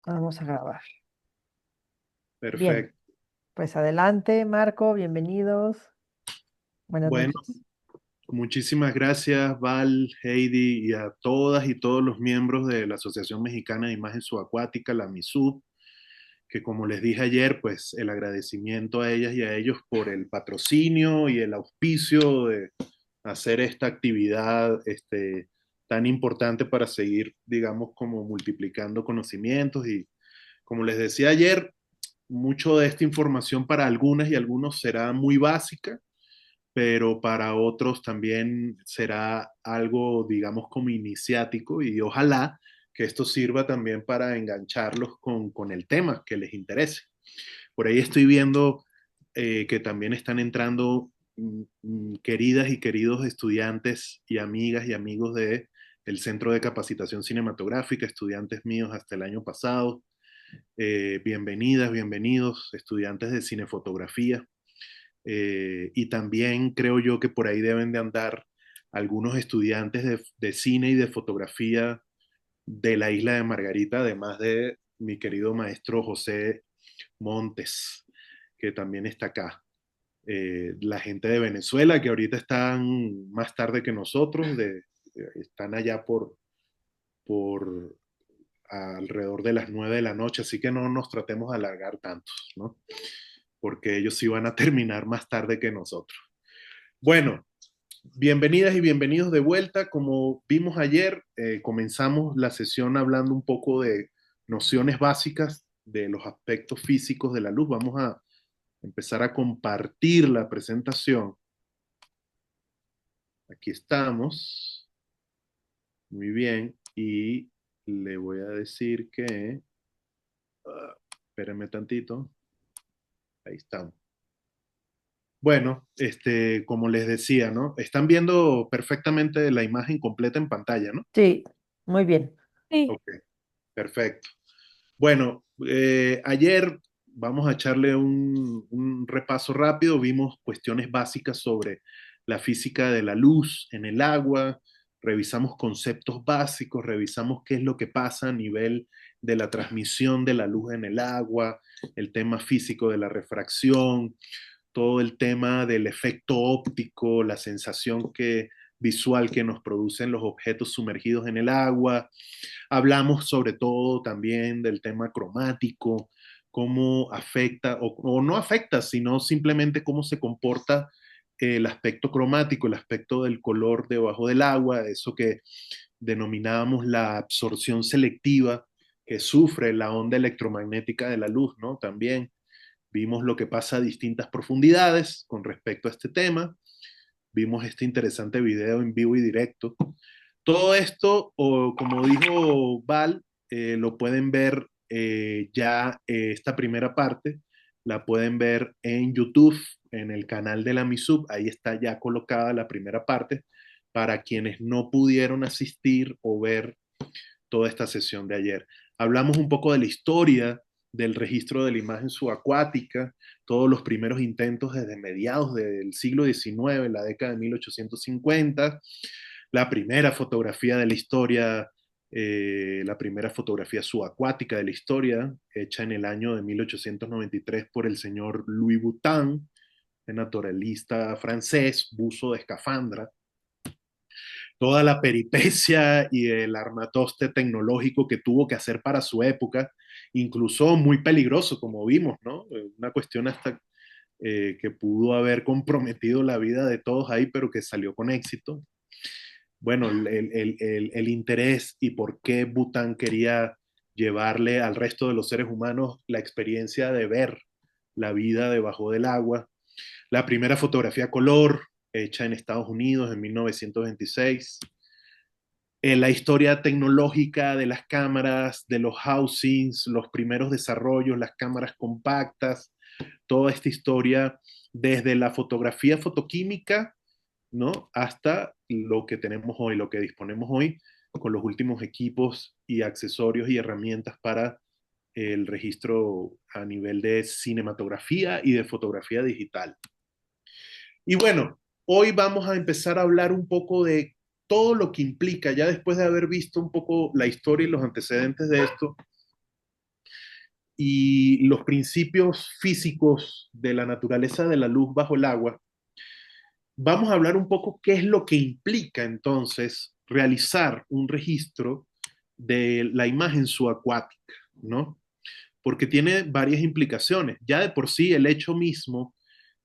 Vamos a grabar. Bien, Perfecto. pues adelante, Marco, bienvenidos. Buenas Bueno, noches. muchísimas gracias, Val, Heidi, y a todas y todos los miembros de la Asociación Mexicana de Imagen Subacuática, la MISUB, que como les dije ayer, pues el agradecimiento a ellas y a ellos por el patrocinio y el auspicio de hacer esta actividad tan importante para seguir, digamos, como multiplicando conocimientos. Y como les decía ayer, mucho de esta información para algunas y algunos será muy básica, pero para otros también será algo, digamos, como iniciático, y ojalá que esto sirva también para engancharlos con el tema que les interese. Por ahí estoy viendo que también están entrando queridas y queridos estudiantes y amigas y amigos del Centro de Capacitación Cinematográfica, estudiantes míos hasta el año pasado. Bienvenidas, bienvenidos, estudiantes de cinefotografía. Y también creo yo que por ahí deben de andar algunos estudiantes de cine y de fotografía de la isla de Margarita, además de mi querido maestro José Montes, que también está acá. La gente de Venezuela, que ahorita están más tarde que nosotros, están allá por alrededor de las 9 de la noche, así que no nos tratemos de alargar tantos, ¿no? Porque ellos sí van a terminar más tarde que nosotros. Bueno, bienvenidas y bienvenidos de vuelta. Como vimos ayer, comenzamos la sesión hablando un poco de nociones básicas de los aspectos físicos de la luz. Vamos a empezar a compartir la presentación. Aquí estamos. Muy bien. Y le voy a decir que, espérenme tantito. Ahí estamos. Bueno, como les decía, ¿no? Están viendo perfectamente la imagen completa en pantalla, ¿no? Sí, muy bien. Sí. Ok, perfecto. Bueno, ayer vamos a echarle un repaso rápido. Vimos cuestiones básicas sobre la física de la luz en el agua, revisamos conceptos básicos, revisamos qué es lo que pasa a nivel de la transmisión de la luz en el agua, el tema físico de la refracción, todo el tema del efecto óptico, la sensación visual que nos producen los objetos sumergidos en el agua. Hablamos sobre todo también del tema cromático, cómo afecta o no afecta, sino simplemente cómo se comporta el aspecto cromático, el aspecto del color debajo del agua, eso que denominábamos la absorción selectiva que sufre la onda electromagnética de la luz, ¿no? También vimos lo que pasa a distintas profundidades con respecto a este tema, vimos este interesante video en vivo y directo. Todo esto, o como dijo Val, lo pueden ver ya esta primera parte, la pueden ver en YouTube, en el canal de la MISUB, ahí está ya colocada la primera parte para quienes no pudieron asistir o ver toda esta sesión de ayer. Hablamos un poco de la historia del registro de la imagen subacuática, todos los primeros intentos desde mediados del siglo XIX, la década de 1850, la primera fotografía de la historia, la primera fotografía subacuática de la historia, hecha en el año de 1893 por el señor Louis Boutin, el naturalista francés, buzo de escafandra, toda la peripecia y el armatoste tecnológico que tuvo que hacer para su época, incluso muy peligroso, como vimos, ¿no? Una cuestión hasta que pudo haber comprometido la vida de todos ahí, pero que salió con éxito. Bueno, el interés y por qué Bután quería llevarle al resto de los seres humanos la experiencia de ver la vida debajo del agua. La primera fotografía a color hecha en Estados Unidos en 1926, la historia tecnológica de las cámaras, de los housings, los primeros desarrollos, las cámaras compactas, toda esta historia desde la fotografía fotoquímica, ¿no? Hasta lo que tenemos hoy, lo que disponemos hoy con los últimos equipos y accesorios y herramientas para el registro a nivel de cinematografía y de fotografía digital. Y bueno, hoy vamos a empezar a hablar un poco de todo lo que implica, ya después de haber visto un poco la historia y los antecedentes de esto, y los principios físicos de la naturaleza de la luz bajo el agua, vamos a hablar un poco qué es lo que implica entonces realizar un registro de la imagen subacuática, ¿no? Porque tiene varias implicaciones. Ya de por sí el hecho mismo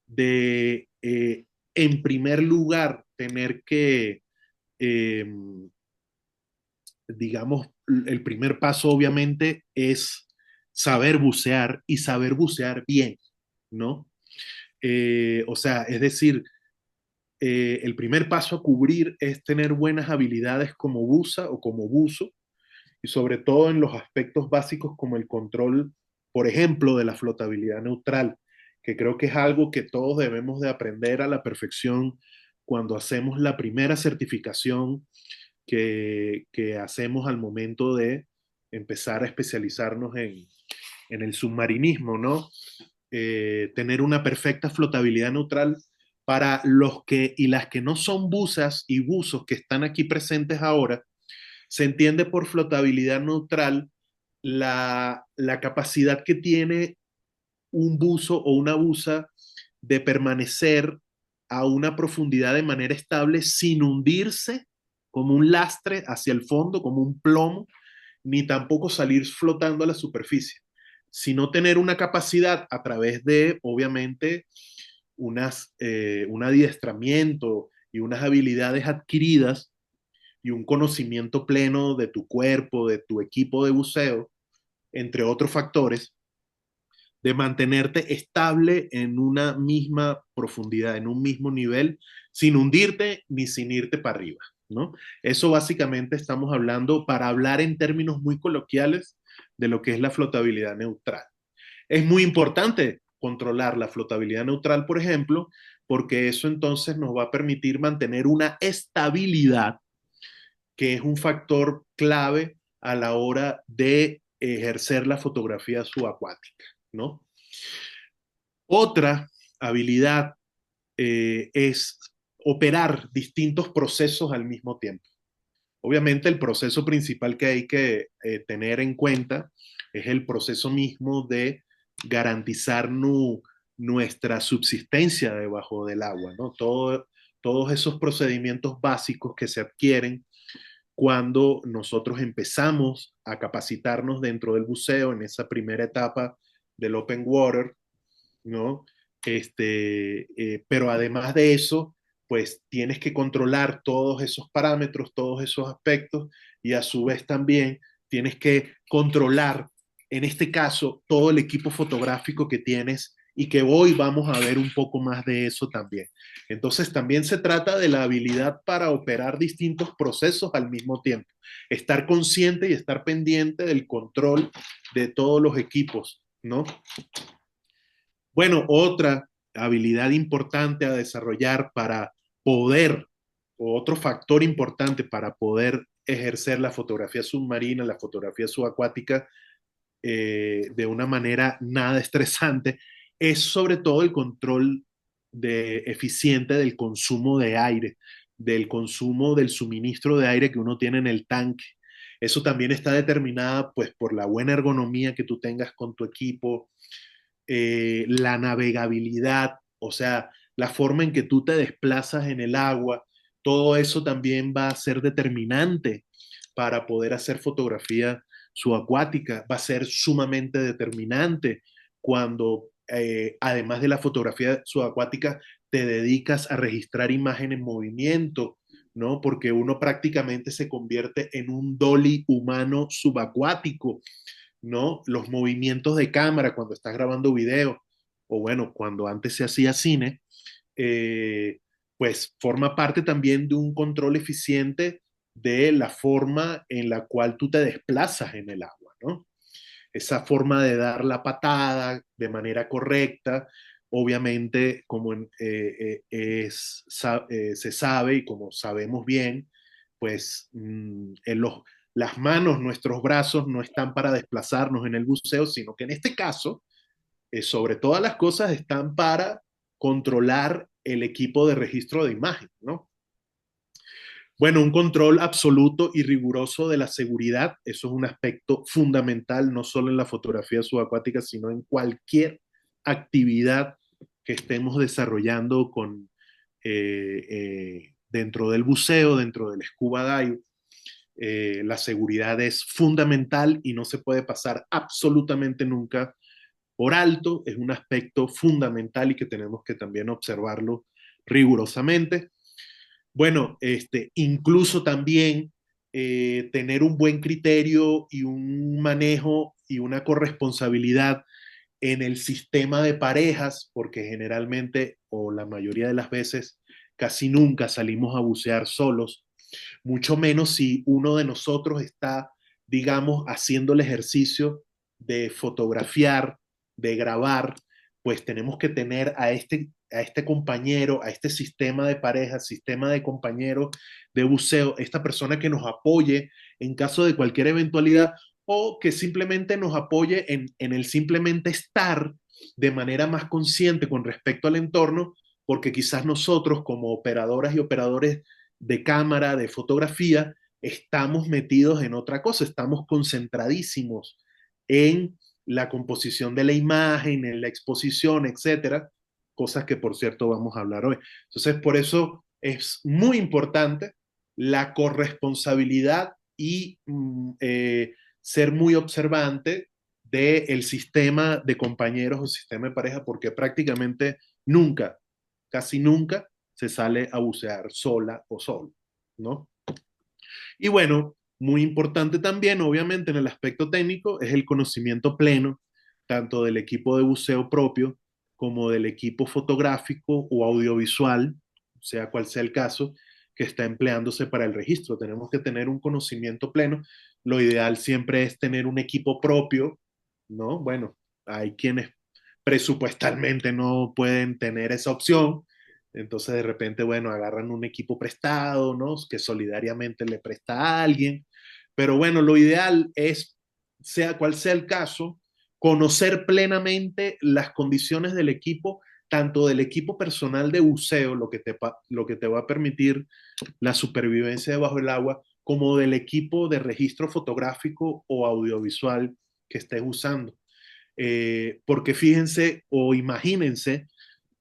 de, en primer lugar, tener que, eh, digamos, el primer paso obviamente es saber bucear y saber bucear bien, ¿no? O sea, es decir, el primer paso a cubrir es tener buenas habilidades como buza o como buzo, y sobre todo en los aspectos básicos como el control, por ejemplo, de la flotabilidad neutral, que creo que es algo que todos debemos de aprender a la perfección cuando hacemos la primera certificación que hacemos al momento de empezar a especializarnos en el submarinismo, ¿no? Tener una perfecta flotabilidad neutral para los que y las que no son buzas y buzos que están aquí presentes ahora. Se entiende por flotabilidad neutral la capacidad que tiene un buzo o una buza de permanecer a una profundidad de manera estable sin hundirse como un lastre hacia el fondo, como un plomo, ni tampoco salir flotando a la superficie, sino tener una capacidad a través de, obviamente, un adiestramiento y unas habilidades adquiridas y un conocimiento pleno de tu cuerpo, de tu equipo de buceo, entre otros factores, de mantenerte estable en una misma profundidad, en un mismo nivel, sin hundirte ni sin irte para arriba, ¿no? Eso básicamente estamos hablando para hablar en términos muy coloquiales de lo que es la flotabilidad neutral. Es muy importante controlar la flotabilidad neutral, por ejemplo, porque eso entonces nos va a permitir mantener una estabilidad que es un factor clave a la hora de ejercer la fotografía subacuática, ¿no? Otra habilidad es operar distintos procesos al mismo tiempo. Obviamente el proceso principal que hay que tener en cuenta es el proceso mismo de garantizar nuestra subsistencia debajo del agua, ¿no? Todos esos procedimientos básicos que se adquieren cuando nosotros empezamos a capacitarnos dentro del buceo en esa primera etapa del open water, ¿no? Pero además de eso, pues tienes que controlar todos esos parámetros, todos esos aspectos y a su vez también tienes que controlar, en este caso, todo el equipo fotográfico que tienes y que hoy vamos a ver un poco más de eso también. Entonces, también se trata de la habilidad para operar distintos procesos al mismo tiempo, estar consciente y estar pendiente del control de todos los equipos, ¿no? Bueno, otra habilidad importante a desarrollar para poder, o otro factor importante para poder ejercer la fotografía submarina, la fotografía subacuática, de una manera nada estresante, es sobre todo el control eficiente del consumo de aire, del consumo del suministro de aire que uno tiene en el tanque. Eso también está determinada pues por la buena ergonomía que tú tengas con tu equipo, la navegabilidad, o sea, la forma en que tú te desplazas en el agua, todo eso también va a ser determinante para poder hacer fotografía subacuática, va a ser sumamente determinante cuando, además de la fotografía subacuática, te dedicas a registrar imagen en movimiento, ¿no? Porque uno prácticamente se convierte en un dolly humano subacuático, ¿no? Los movimientos de cámara cuando estás grabando video, o bueno, cuando antes se hacía cine, eh, pues forma parte también de un control eficiente de la forma en la cual tú te desplazas en el agua, ¿no? Esa forma de dar la patada de manera correcta, obviamente, como se sabe y como sabemos bien, pues las manos, nuestros brazos no están para desplazarnos en el buceo, sino que en este caso, sobre todas las cosas, están para controlar el equipo de registro de imagen, ¿no? Bueno, un control absoluto y riguroso de la seguridad, eso es un aspecto fundamental, no solo en la fotografía subacuática, sino en cualquier actividad que estemos desarrollando dentro del buceo, dentro del scuba dive. La seguridad es fundamental y no se puede pasar absolutamente nunca por alto. Es un aspecto fundamental y que tenemos que también observarlo rigurosamente. Bueno, incluso también tener un buen criterio y un manejo y una corresponsabilidad en el sistema de parejas, porque generalmente o la mayoría de las veces casi nunca salimos a bucear solos, mucho menos si uno de nosotros está, digamos, haciendo el ejercicio de fotografiar, de grabar, pues tenemos que tener a este compañero, a este sistema de pareja, sistema de compañero de buceo, esta persona que nos apoye en caso de cualquier eventualidad o que simplemente nos apoye en el simplemente estar de manera más consciente con respecto al entorno, porque quizás nosotros como operadoras y operadores de cámara, de fotografía, estamos metidos en otra cosa, estamos concentradísimos en la composición de la imagen, en la exposición, etcétera, cosas que por cierto vamos a hablar hoy. Entonces, por eso es muy importante la corresponsabilidad y ser muy observante del sistema de compañeros o sistema de pareja, porque prácticamente nunca, casi nunca, se sale a bucear sola o solo, ¿no? Y bueno, muy importante también, obviamente, en el aspecto técnico, es el conocimiento pleno, tanto del equipo de buceo propio como del equipo fotográfico o audiovisual, sea cual sea el caso, que está empleándose para el registro. Tenemos que tener un conocimiento pleno. Lo ideal siempre es tener un equipo propio, ¿no? Bueno, hay quienes presupuestalmente no pueden tener esa opción, entonces de repente, bueno, agarran un equipo prestado, ¿no? Que solidariamente le presta a alguien. Pero bueno, lo ideal es, sea cual sea el caso, conocer plenamente las condiciones del equipo, tanto del equipo personal de buceo, lo que te va a permitir la supervivencia debajo del agua, como del equipo de registro fotográfico o audiovisual que estés usando. Porque fíjense o imagínense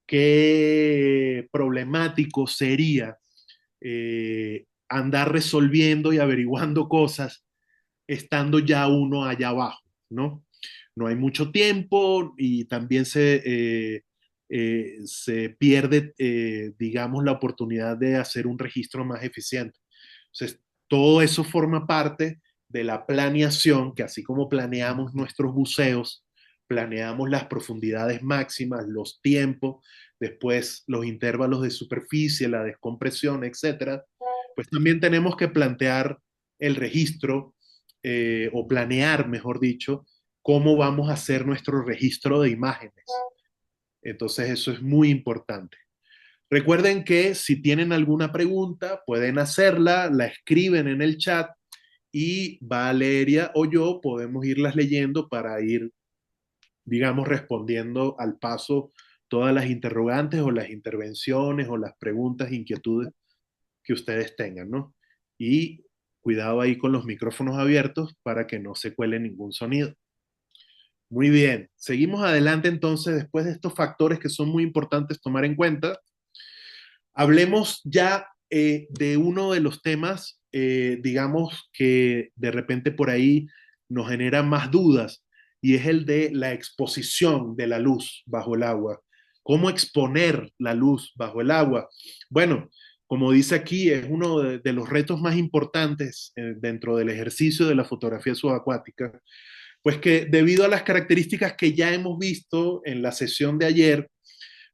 qué problemático sería andar resolviendo y averiguando cosas estando ya uno allá abajo, ¿no? No hay mucho tiempo y también se pierde, digamos, la oportunidad de hacer un registro más eficiente. Entonces, todo eso forma parte de la planeación, que así como planeamos nuestros buceos, planeamos las profundidades máximas, los tiempos, después los intervalos de superficie, la descompresión, etcétera, pues también tenemos que plantear el registro o planear, mejor dicho, cómo vamos a hacer nuestro registro de imágenes. Entonces eso es muy importante. Recuerden que si tienen alguna pregunta, pueden hacerla, la escriben en el chat y Valeria o yo podemos irlas leyendo para ir, digamos, respondiendo al paso todas las interrogantes o las intervenciones o las preguntas, inquietudes que ustedes tengan, ¿no? Y cuidado ahí con los micrófonos abiertos para que no se cuele ningún sonido. Muy bien, seguimos adelante entonces después de estos factores que son muy importantes tomar en cuenta. Hablemos ya de uno de los temas, digamos, que de repente por ahí nos genera más dudas y es el de la exposición de la luz bajo el agua. ¿Cómo exponer la luz bajo el agua? Bueno, como dice aquí, es uno de los retos más importantes dentro del ejercicio de la fotografía subacuática, pues que debido a las características que ya hemos visto en la sesión de ayer,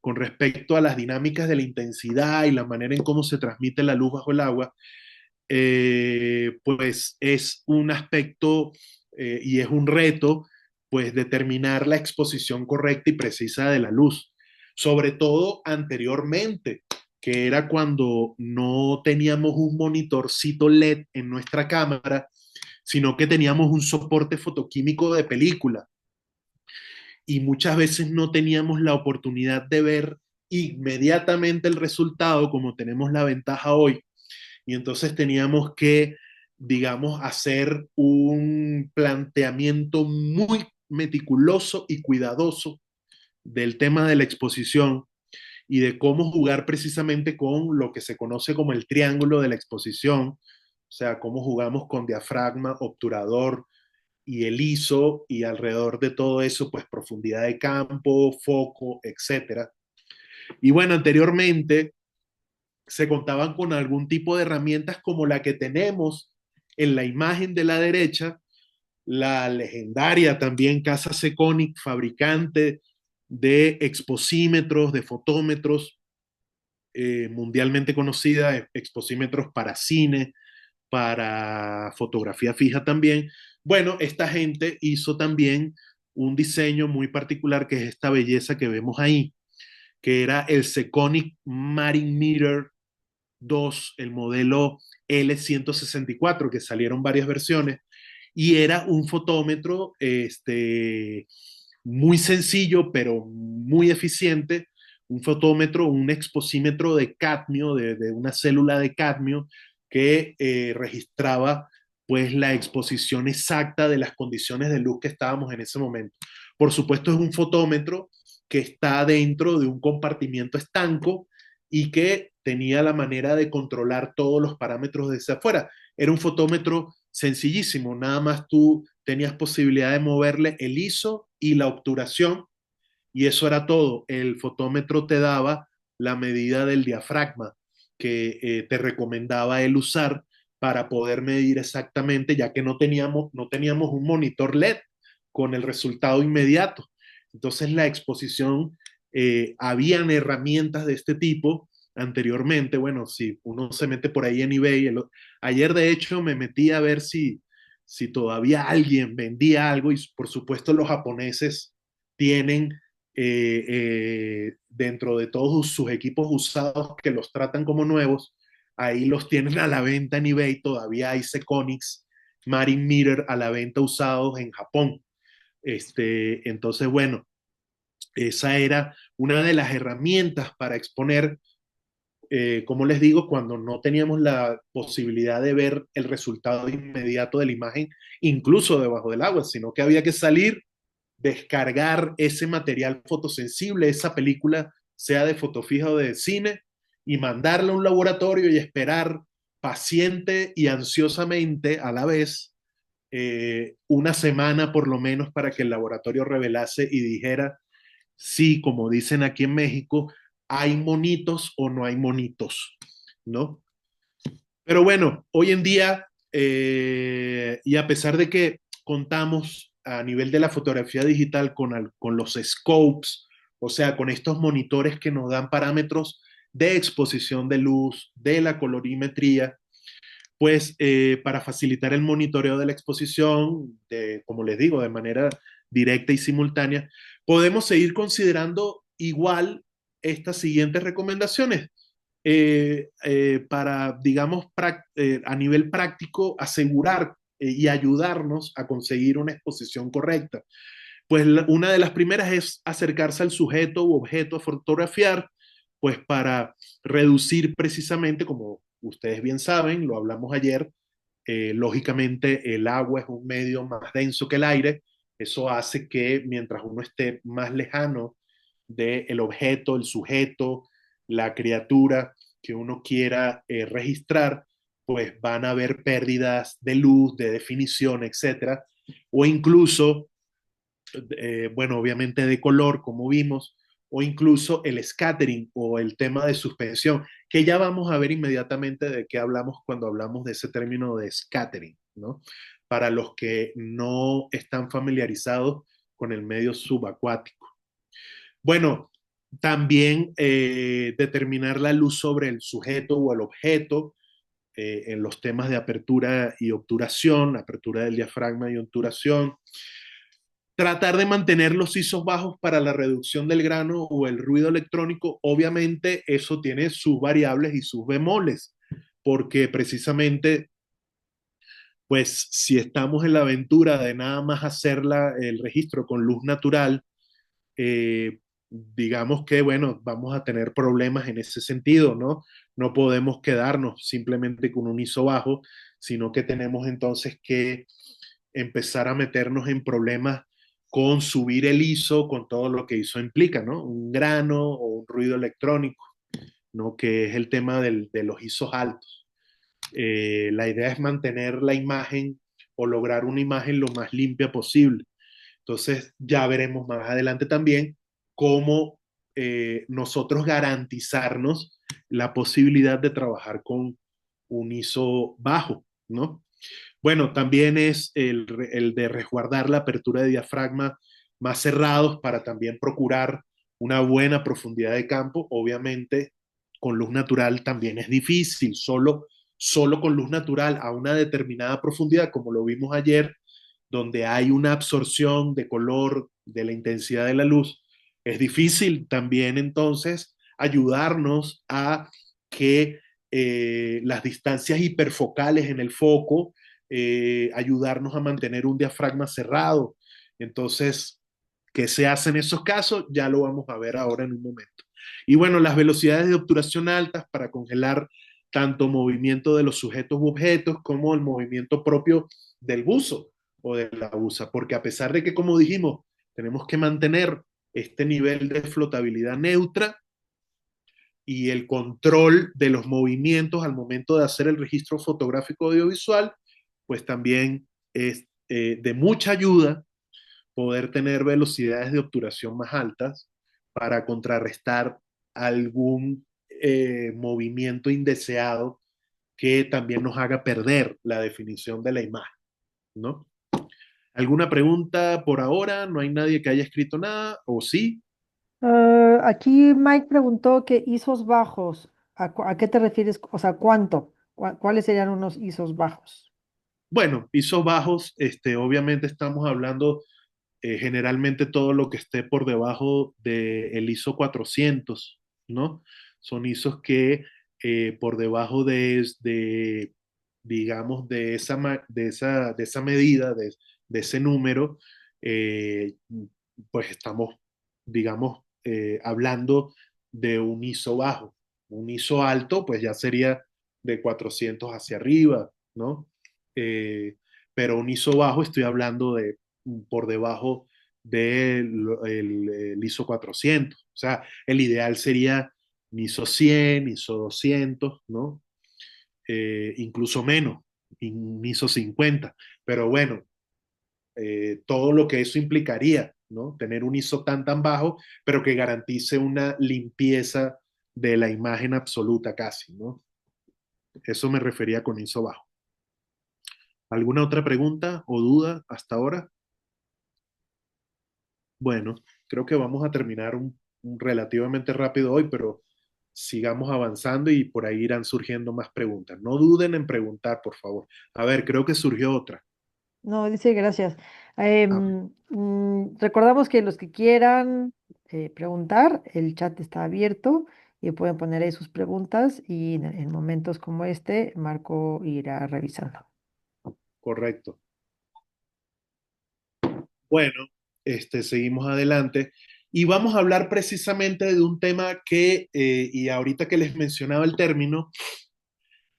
con respecto a las dinámicas de la intensidad y la manera en cómo se transmite la luz bajo el agua, pues es un aspecto y es un reto, pues determinar la exposición correcta y precisa de la luz, sobre todo anteriormente, que era cuando no teníamos un monitorcito LED en nuestra cámara, sino que teníamos un soporte fotoquímico de película y muchas veces no teníamos la oportunidad de ver inmediatamente el resultado como tenemos la ventaja hoy. y entonces teníamos que, digamos, hacer un planteamiento muy meticuloso y cuidadoso del tema de la exposición y de cómo jugar precisamente con lo que se conoce como el triángulo de la exposición, o sea, cómo jugamos con diafragma, obturador y el ISO, y alrededor de todo eso, pues profundidad de campo, foco, etcétera. Y bueno, anteriormente se contaban con algún tipo de herramientas como la que tenemos en la imagen de la derecha, la legendaria también Casa Seconic, fabricante de exposímetros, de fotómetros, mundialmente conocida, exposímetros para cine, para fotografía fija también. Bueno, esta gente hizo también un diseño muy particular que es esta belleza que vemos ahí, que era el Seconic Marine Meter 2, el modelo L164, que salieron varias versiones, y era un fotómetro muy sencillo, pero muy eficiente, un fotómetro, un exposímetro de cadmio, de una célula de cadmio, que registraba pues la exposición exacta de las condiciones de luz que estábamos en ese momento. Por supuesto, es un fotómetro que está dentro de un compartimiento estanco y que tenía la manera de controlar todos los parámetros desde afuera. Era un fotómetro sencillísimo, nada más tú tenías posibilidad de moverle el ISO y la obturación, y eso era todo. El fotómetro te daba la medida del diafragma que te recomendaba él usar para poder medir exactamente, ya que no teníamos un monitor LED con el resultado inmediato. Entonces la exposición, habían herramientas de este tipo anteriormente. Bueno, si uno se mete por ahí en eBay, ayer de hecho me metí a ver si todavía alguien vendía algo, y por supuesto los japoneses tienen, dentro de todos sus equipos usados que los tratan como nuevos, ahí los tienen a la venta en eBay. Todavía hay Seconics Marine Meter a la venta usados en Japón. Entonces, bueno, esa era una de las herramientas para exponer, como les digo, cuando no teníamos la posibilidad de ver el resultado inmediato de la imagen, incluso debajo del agua, sino que había que salir, descargar ese material fotosensible, esa película, sea de fotofija o de cine, y mandarla a un laboratorio y esperar paciente y ansiosamente a la vez, una semana por lo menos, para que el laboratorio revelase y dijera sí, como dicen aquí en México, hay monitos o no hay monitos, ¿no? Pero bueno, hoy en día, y a pesar de que contamos a nivel de la fotografía digital con los scopes, o sea, con estos monitores que nos dan parámetros de exposición de luz, de la colorimetría, pues para facilitar el monitoreo de la exposición, como les digo, de manera directa y simultánea, podemos seguir considerando igual estas siguientes recomendaciones, para, digamos, a nivel práctico, asegurar y ayudarnos a conseguir una exposición correcta. Pues una de las primeras es acercarse al sujeto u objeto a fotografiar, pues para reducir precisamente, como ustedes bien saben, lo hablamos ayer, lógicamente el agua es un medio más denso que el aire. Eso hace que mientras uno esté más lejano del objeto, el sujeto, la criatura que uno quiera registrar, pues van a haber pérdidas de luz, de definición, etcétera, o incluso, bueno, obviamente de color, como vimos, o incluso el scattering o el tema de suspensión, que ya vamos a ver inmediatamente de qué hablamos cuando hablamos de ese término de scattering, ¿no? Para los que no están familiarizados con el medio subacuático. Bueno, también determinar la luz sobre el sujeto o el objeto, en los temas de apertura y obturación, apertura del diafragma y obturación. Tratar de mantener los ISOs bajos para la reducción del grano o el ruido electrónico. Obviamente eso tiene sus variables y sus bemoles, porque precisamente, pues si estamos en la aventura de nada más hacer el registro con luz natural, digamos que, bueno, vamos a tener problemas en ese sentido, ¿no? No podemos quedarnos simplemente con un ISO bajo, sino que tenemos entonces que empezar a meternos en problemas con subir el ISO, con todo lo que ISO implica, ¿no? Un grano o un ruido electrónico, ¿no? Que es el tema de los ISOs altos. La idea es mantener la imagen o lograr una imagen lo más limpia posible. Entonces ya veremos más adelante también cómo nosotros garantizarnos la posibilidad de trabajar con un ISO bajo, ¿no? Bueno, también es el de resguardar la apertura de diafragma más cerrados para también procurar una buena profundidad de campo. Obviamente, con luz natural también es difícil, solo con luz natural a una determinada profundidad, como lo vimos ayer, donde hay una absorción de color de la intensidad de la luz, es difícil también entonces ayudarnos a que las distancias hiperfocales en el foco, ayudarnos a mantener un diafragma cerrado. Entonces, ¿qué se hace en esos casos? Ya lo vamos a ver ahora en un momento. Y bueno, las velocidades de obturación altas para congelar tanto movimiento de los sujetos u objetos como el movimiento propio del buzo o de la buza, porque a pesar de que, como dijimos, tenemos que mantener este nivel de flotabilidad neutra y el control de los movimientos al momento de hacer el registro fotográfico audiovisual, pues también es de mucha ayuda poder tener velocidades de obturación más altas para contrarrestar algún movimiento indeseado que también nos haga perder la definición de la imagen, ¿no? ¿Alguna pregunta por ahora? ¿No hay nadie que haya escrito nada? ¿O sí? Aquí Mike preguntó que ISOs bajos, ¿a qué te refieres? O sea, ¿cuánto? ¿Cuáles serían unos ISOs bajos? Bueno, ISOs bajos, obviamente estamos hablando generalmente todo lo que esté por debajo del ISO 400, ¿no? Son ISOs que por debajo digamos, de esa medida, de ese número, eh, pues estamos, digamos, hablando de un ISO bajo. Un ISO alto, pues ya sería de 400 hacia arriba, ¿no? Eh, pero un ISO bajo estoy hablando de por debajo del ISO 400. O sea, el ideal sería ISO 100, ISO 200, ¿no? Incluso menos, ISO 50. Pero bueno, todo lo que eso implicaría, ¿no? Tener un ISO tan bajo, pero que garantice una limpieza de la imagen absoluta casi, ¿no? Eso me refería con ISO bajo. ¿Alguna otra pregunta o duda hasta ahora? Bueno, creo que vamos a terminar un relativamente rápido hoy, pero sigamos avanzando y por ahí irán surgiendo más preguntas. No duden en preguntar, por favor. A ver, creo que surgió otra. No, dice gracias. Ah, Recordamos que los que quieran preguntar, el chat está abierto y pueden poner ahí sus preguntas y en momentos como este, Marco irá revisando. correcto. Bueno, seguimos adelante y vamos a hablar precisamente de un tema que, y ahorita que les mencionaba el término,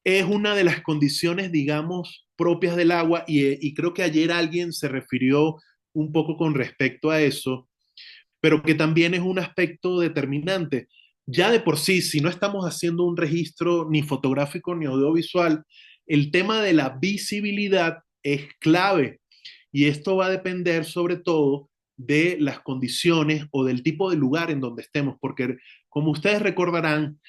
es una de las condiciones, digamos, propias del agua y creo que ayer alguien se refirió un poco con respecto a eso, pero que también es un aspecto determinante. Ya de por sí, si no estamos haciendo un registro ni fotográfico ni audiovisual, el tema de la visibilidad es clave y esto va a depender sobre todo de las condiciones o del tipo de lugar en donde estemos, porque como ustedes recordarán,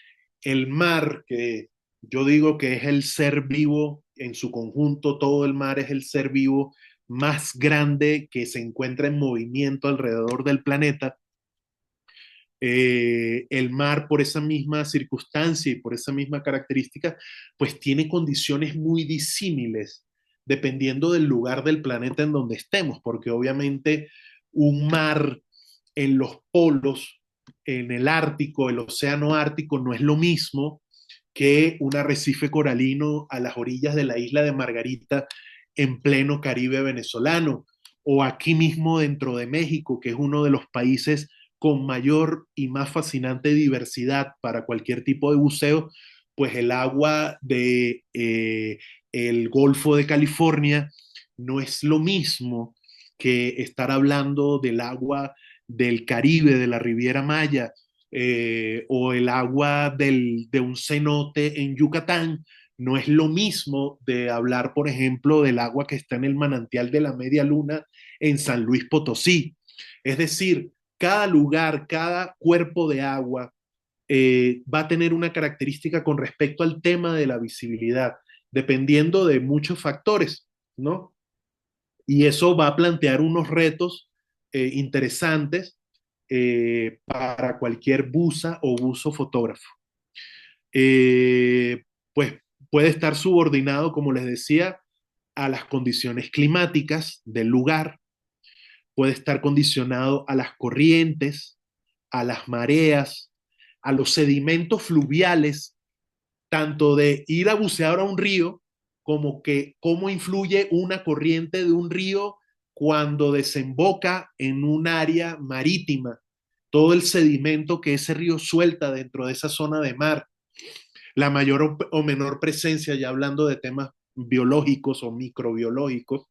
el mar, que yo digo que es el ser vivo en su conjunto, todo el mar es el ser vivo más grande que se encuentra en movimiento alrededor del planeta. El mar, por esa misma circunstancia y por esa misma característica, pues tiene condiciones muy disímiles dependiendo del lugar del planeta en donde estemos, porque obviamente un mar en los polos, en el Ártico, el océano Ártico, no es lo mismo que un arrecife coralino a las orillas de la isla de Margarita en pleno Caribe venezolano, o aquí mismo dentro de México, que es uno de los países con mayor y más fascinante diversidad para cualquier tipo de buceo, pues el agua de el Golfo de California no es lo mismo que estar hablando del agua del Caribe, de la Riviera Maya, o el agua de un cenote en Yucatán. No es lo mismo de hablar, por ejemplo, del agua que está en el manantial de la Media Luna en San Luis Potosí. Es decir, cada lugar, cada cuerpo de agua va a tener una característica con respecto al tema de la visibilidad, dependiendo de muchos factores, ¿no? Y eso va a plantear unos retos interesantes para cualquier buza o buzo fotógrafo. Eh, pues puede estar subordinado, como les decía, a las condiciones climáticas del lugar, puede estar condicionado a las corrientes, a las mareas, a los sedimentos fluviales, tanto de ir a bucear a un río, como que cómo influye una corriente de un río cuando desemboca en un área marítima, todo el sedimento que ese río suelta dentro de esa zona de mar, la mayor o menor presencia, ya hablando de temas biológicos o microbiológicos,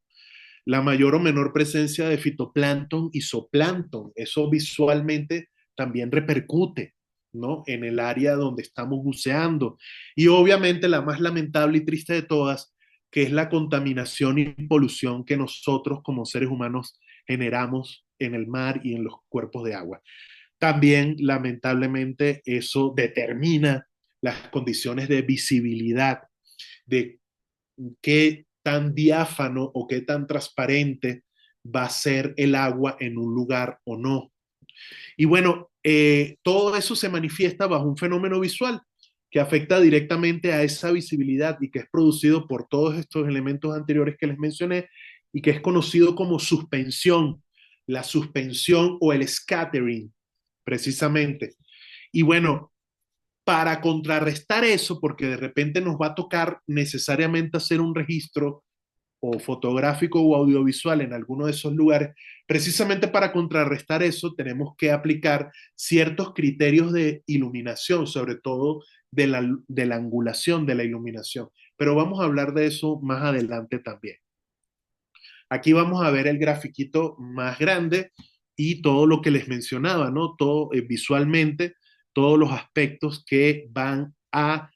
la mayor o menor presencia de fitoplancton y zooplancton. Eso visualmente también repercute, ¿no? En el área donde estamos buceando. Y obviamente la más lamentable y triste de todas, que es la contaminación y polución que nosotros como seres humanos generamos en el mar y en los cuerpos de agua. También, lamentablemente, eso determina las condiciones de visibilidad, de qué tan diáfano o qué tan transparente va a ser el agua en un lugar o no. Y bueno, todo eso se manifiesta bajo un fenómeno visual que afecta directamente a esa visibilidad y que es producido por todos estos elementos anteriores que les mencioné y que es conocido como suspensión, la suspensión o el scattering, precisamente. Y bueno, para contrarrestar eso, porque de repente nos va a tocar necesariamente hacer un registro o fotográfico o audiovisual en alguno de esos lugares, precisamente para contrarrestar eso tenemos que aplicar ciertos criterios de iluminación, sobre todo de la angulación de la iluminación. Pero vamos a hablar de eso más adelante también. Aquí vamos a ver el grafiquito más grande y todo lo que les mencionaba, ¿no? Todo visualmente, todos los aspectos que van a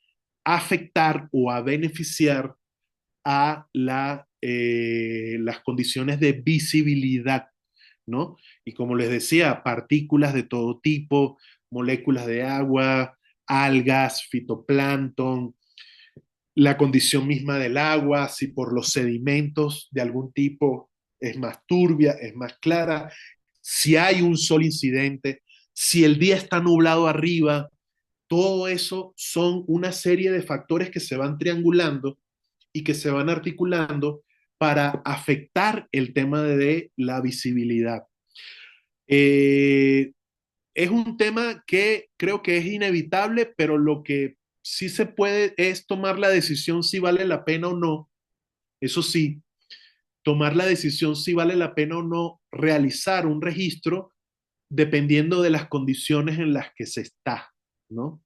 afectar o a beneficiar a las condiciones de visibilidad, ¿no? Y como les decía, partículas de todo tipo, moléculas de agua, algas, fitoplancton, la condición misma del agua, si por los sedimentos de algún tipo es más turbia, es más clara, si hay un sol incidente, si el día está nublado arriba, todo eso son una serie de factores que se van triangulando y que se van articulando para afectar el tema de la visibilidad. Eh, es un tema que creo que es inevitable, pero lo que sí se puede es tomar la decisión si vale la pena o no. Eso sí, tomar la decisión si vale la pena o no realizar un registro dependiendo de las condiciones en las que se está, ¿no?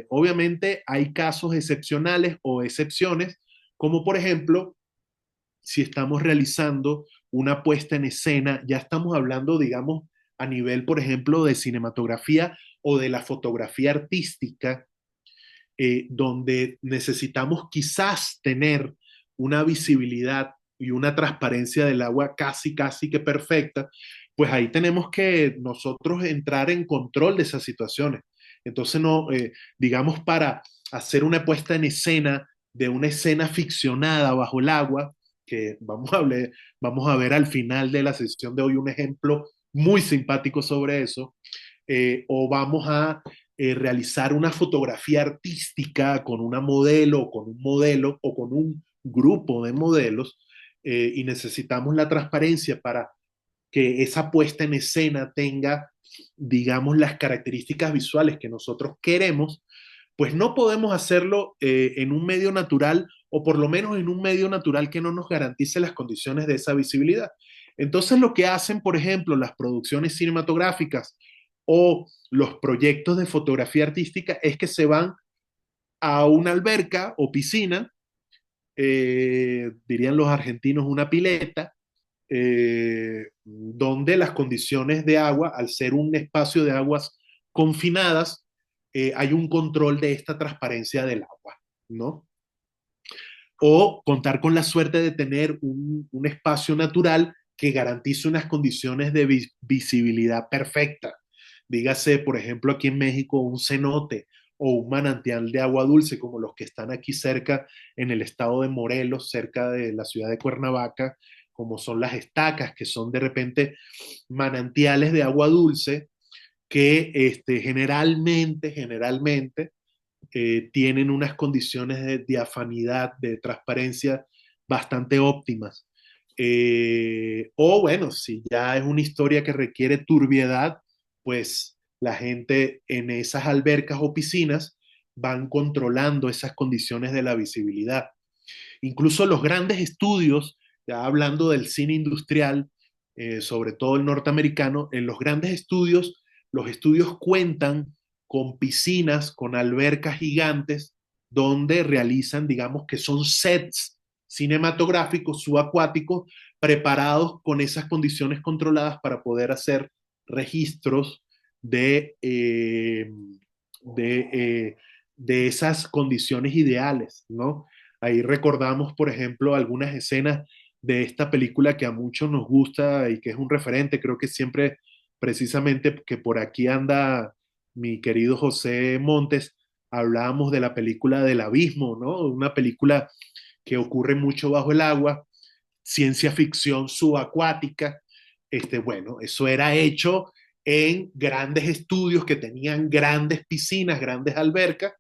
Obviamente hay casos excepcionales o excepciones, como por ejemplo, si estamos realizando una puesta en escena, ya estamos hablando, digamos, a nivel, por ejemplo, de cinematografía o de la fotografía artística, donde necesitamos quizás tener una visibilidad y una transparencia del agua casi, casi que perfecta, pues ahí tenemos que nosotros entrar en control de esas situaciones. Entonces, no, digamos, para hacer una puesta en escena de una escena ficcionada bajo el agua, que vamos a ver al final de la sesión de hoy un ejemplo muy simpático sobre eso, o vamos a realizar una fotografía artística con una modelo, con un modelo o con un grupo de modelos, y necesitamos la transparencia para que esa puesta en escena tenga, digamos, las características visuales que nosotros queremos, pues no podemos hacerlo en un medio natural o por lo menos en un medio natural que no nos garantice las condiciones de esa visibilidad. Entonces lo que hacen, por ejemplo, las producciones cinematográficas o los proyectos de fotografía artística es que se van a una alberca o piscina, dirían los argentinos una pileta, donde las condiciones de agua, al ser un espacio de aguas confinadas, hay un control de esta transparencia del agua, ¿no? O contar con la suerte de tener un espacio natural que garantice unas condiciones de visibilidad perfecta. Dígase, por ejemplo, aquí en México, un cenote o un manantial de agua dulce, como los que están aquí cerca en el estado de Morelos, cerca de la ciudad de Cuernavaca, como son las estacas, que son de repente manantiales de agua dulce que generalmente tienen unas condiciones de diafanidad, de transparencia bastante óptimas. O bueno, si ya es una historia que requiere turbiedad, pues la gente en esas albercas o piscinas van controlando esas condiciones de la visibilidad. Incluso los grandes estudios, ya hablando del cine industrial, sobre todo el norteamericano, en los grandes estudios, los estudios cuentan con piscinas, con albercas gigantes, donde realizan, digamos que son sets cinematográficos subacuáticos preparados con esas condiciones controladas para poder hacer registros de, de, eh, de esas condiciones ideales, ¿no? Ahí recordamos, por ejemplo, algunas escenas de esta película que a muchos nos gusta y que es un referente. Creo que siempre, precisamente, que por aquí anda mi querido José Montes, hablábamos de la película del abismo, ¿no? Una película que ocurre mucho bajo el agua, ciencia ficción subacuática. Bueno, eso era hecho en grandes estudios que tenían grandes piscinas, grandes albercas,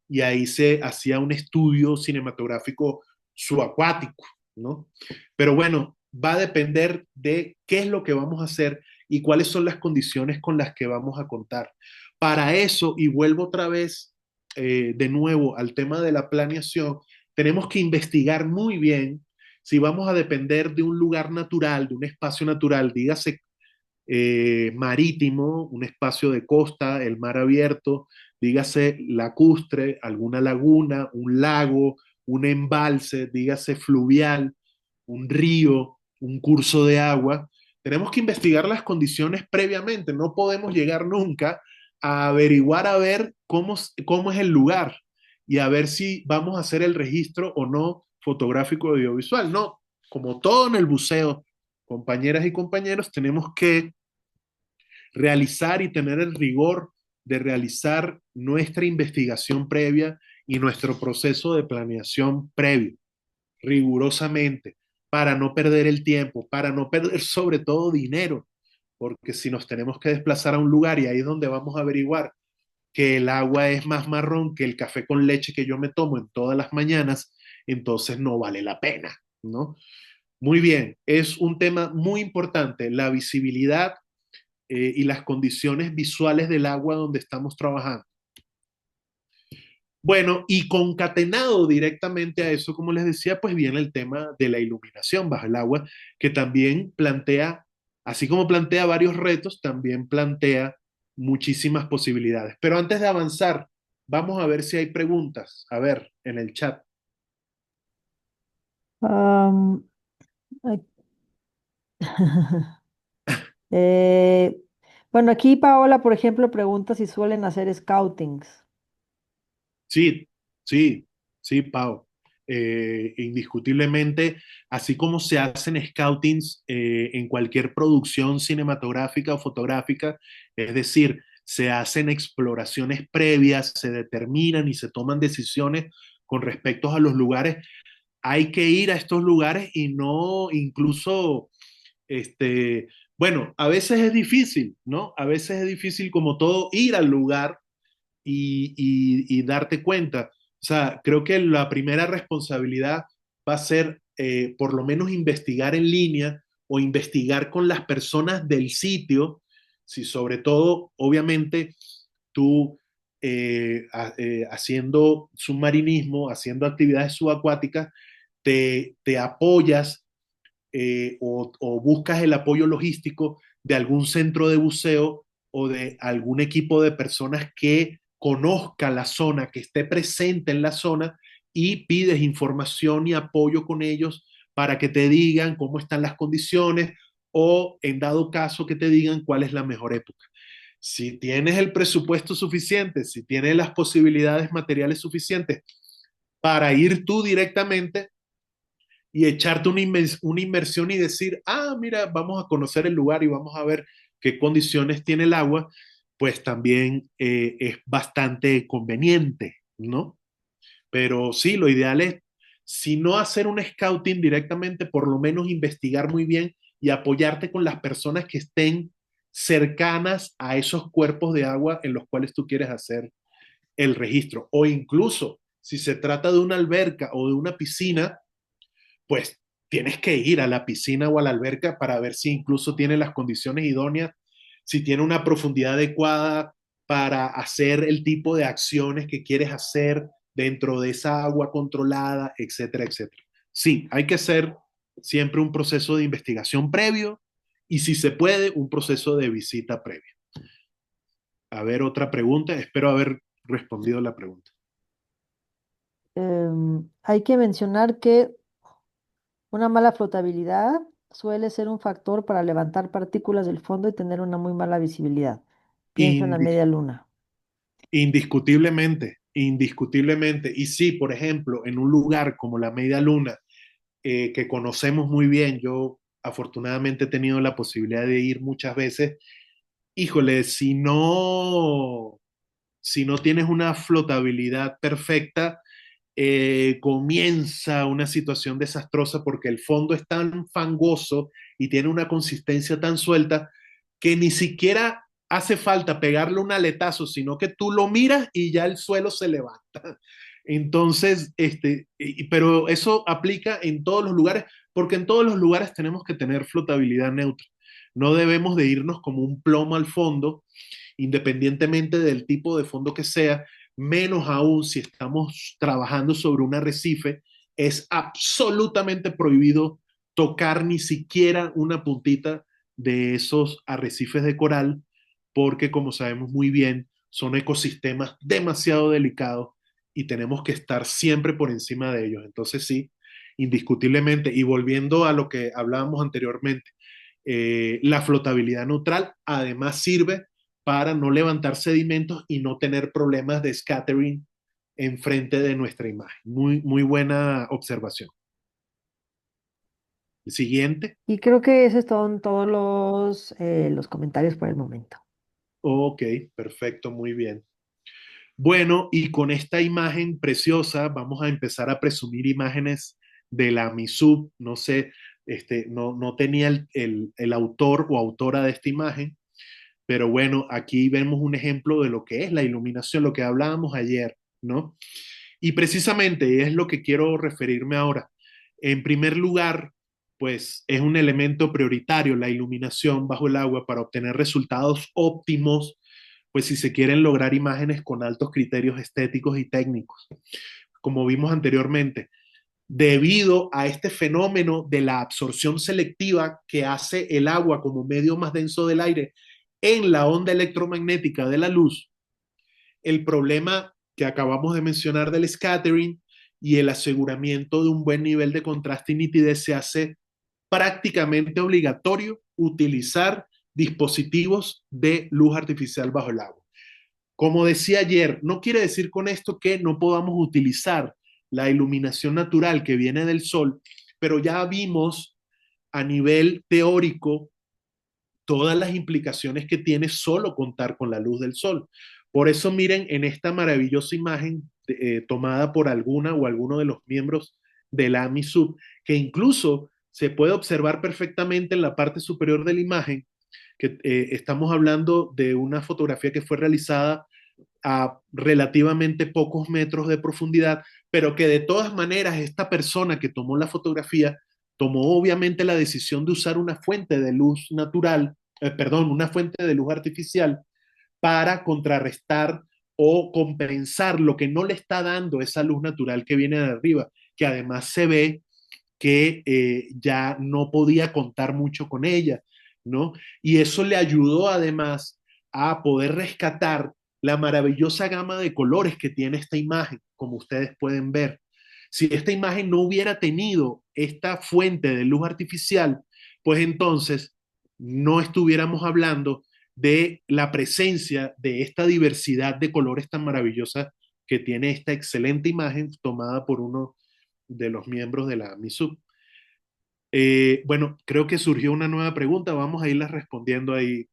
y ahí se hacía un estudio cinematográfico subacuático, ¿no? Pero bueno, va a depender de qué es lo que vamos a hacer y cuáles son las condiciones con las que vamos a contar. Para eso, y vuelvo otra vez de nuevo al tema de la planeación, tenemos que investigar muy bien si vamos a depender de un lugar natural, de un espacio natural, dígase marítimo, un espacio de costa, el mar abierto, dígase lacustre, alguna laguna, un lago, un embalse, dígase fluvial, un río, un curso de agua. Tenemos que investigar las condiciones previamente, no podemos llegar nunca a averiguar a ver cómo es el lugar y a ver si vamos a hacer el registro o no fotográfico audiovisual. No, como todo en el buceo, compañeras y compañeros, tenemos que realizar y tener el rigor de realizar nuestra investigación previa y nuestro proceso de planeación previo, rigurosamente, para no perder el tiempo, para no perder sobre todo dinero, porque si nos tenemos que desplazar a un lugar y ahí es donde vamos a averiguar que el agua es más marrón que el café con leche que yo me tomo en todas las mañanas, entonces no vale la pena, ¿no? Muy bien, es un tema muy importante, la visibilidad y las condiciones visuales del agua donde estamos trabajando. Bueno, y concatenado directamente a eso, como les decía, pues viene el tema de la iluminación bajo el agua, que también plantea, así como plantea varios retos, también plantea muchísimas posibilidades. Pero antes de avanzar, vamos a ver si hay preguntas. A ver, en el chat. Am, ay, eh, bueno, aquí Paola, por ejemplo, pregunta si suelen hacer scoutings. Sí, sí, sí, Pau. Indiscutiblemente, así como se hacen scoutings en cualquier producción cinematográfica o fotográfica, es decir, se hacen exploraciones previas, se determinan y se toman decisiones con respecto a los lugares, hay que ir a estos lugares y no incluso, bueno, a veces es difícil, ¿no? A veces es difícil como todo ir al lugar y darte cuenta. O sea, creo que la primera responsabilidad va a ser por lo menos investigar en línea o investigar con las personas del sitio, si sobre todo, obviamente, tú haciendo submarinismo, haciendo actividades subacuáticas, te apoyas o buscas el apoyo logístico de algún centro de buceo o de algún equipo de personas que conozca la zona, que esté presente en la zona y pides información y apoyo con ellos para que te digan cómo están las condiciones o en dado caso que te digan cuál es la mejor época. Si tienes el presupuesto suficiente, si tienes las posibilidades materiales suficientes para ir tú directamente y echarte una inversión y decir, ah, mira, vamos a conocer el lugar y vamos a ver qué condiciones tiene el agua, pues también es bastante conveniente, ¿no? Pero sí, lo ideal es, si no hacer un scouting directamente, por lo menos investigar muy bien y apoyarte con las personas que estén cercanas a esos cuerpos de agua en los cuales tú quieres hacer el registro. O incluso, si se trata de una alberca o de una piscina, pues tienes que ir a la piscina o a la alberca para ver si incluso tiene las condiciones idóneas, si tiene una profundidad adecuada para hacer el tipo de acciones que quieres hacer dentro de esa agua controlada, etcétera, etcétera. Sí, hay que hacer siempre un proceso de investigación previo y si se puede, un proceso de visita previa. A ver, otra pregunta. Espero haber respondido la pregunta. Hay que mencionar que una mala flotabilidad suele ser un factor para levantar partículas del fondo y tener una muy mala visibilidad. Piensa en la Indi- media luna. Indiscutiblemente, indiscutiblemente. Y sí, por ejemplo, en un lugar como la Media Luna, que conocemos muy bien, yo afortunadamente he tenido la posibilidad de ir muchas veces, híjole, si no tienes una flotabilidad perfecta, comienza una situación desastrosa porque el fondo es tan fangoso y tiene una consistencia tan suelta que ni siquiera hace falta pegarle un aletazo, sino que tú lo miras y ya el suelo se levanta. Entonces, pero eso aplica en todos los lugares, porque en todos los lugares tenemos que tener flotabilidad neutra. No debemos de irnos como un plomo al fondo, independientemente del tipo de fondo que sea, menos aún si estamos trabajando sobre un arrecife, es absolutamente prohibido tocar ni siquiera una puntita de esos arrecifes de coral, porque como sabemos muy bien, son ecosistemas demasiado delicados y tenemos que estar siempre por encima de ellos. Entonces sí, indiscutiblemente, y volviendo a lo que hablábamos anteriormente, la flotabilidad neutral además sirve para no levantar sedimentos y no tener problemas de scattering enfrente de nuestra imagen. Muy, muy buena observación. El siguiente. Y creo que esos son todos los comentarios por el momento. Ok, perfecto, muy bien. Bueno, y con esta imagen preciosa vamos a empezar a presumir imágenes de la MISUB. No sé, no tenía el autor o autora de esta imagen, pero bueno, aquí vemos un ejemplo de lo que es la iluminación, lo que hablábamos ayer, ¿no? Y precisamente es lo que quiero referirme ahora. En primer lugar, pues es un elemento prioritario la iluminación bajo el agua para obtener resultados óptimos, pues si se quieren lograr imágenes con altos criterios estéticos y técnicos. Como vimos anteriormente, debido a este fenómeno de la absorción selectiva que hace el agua como medio más denso del aire en la onda electromagnética de la luz, el problema que acabamos de mencionar del scattering y el aseguramiento de un buen nivel de contraste y nitidez se hace prácticamente obligatorio utilizar dispositivos de luz artificial bajo el agua. Como decía ayer, no quiere decir con esto que no podamos utilizar la iluminación natural que viene del sol, pero ya vimos a nivel teórico todas las implicaciones que tiene solo contar con la luz del sol. Por eso miren en esta maravillosa imagen tomada por alguna o alguno de los miembros de la AMISUB, que incluso se puede observar perfectamente en la parte superior de la imagen, que estamos hablando de una fotografía que fue realizada a relativamente pocos metros de profundidad, pero que de todas maneras esta persona que tomó la fotografía tomó obviamente la decisión de usar una fuente de luz natural, perdón, una fuente de luz artificial para contrarrestar o compensar lo que no le está dando esa luz natural que viene de arriba, que además se ve que ya no podía contar mucho con ella, ¿no? Y eso le ayudó además a poder rescatar la maravillosa gama de colores que tiene esta imagen, como ustedes pueden ver. Si esta imagen no hubiera tenido esta fuente de luz artificial, pues entonces no estuviéramos hablando de la presencia de esta diversidad de colores tan maravillosa que tiene esta excelente imagen tomada por uno de los miembros de la MISUB. Bueno, creo que surgió una nueva pregunta, vamos a irla respondiendo ahí.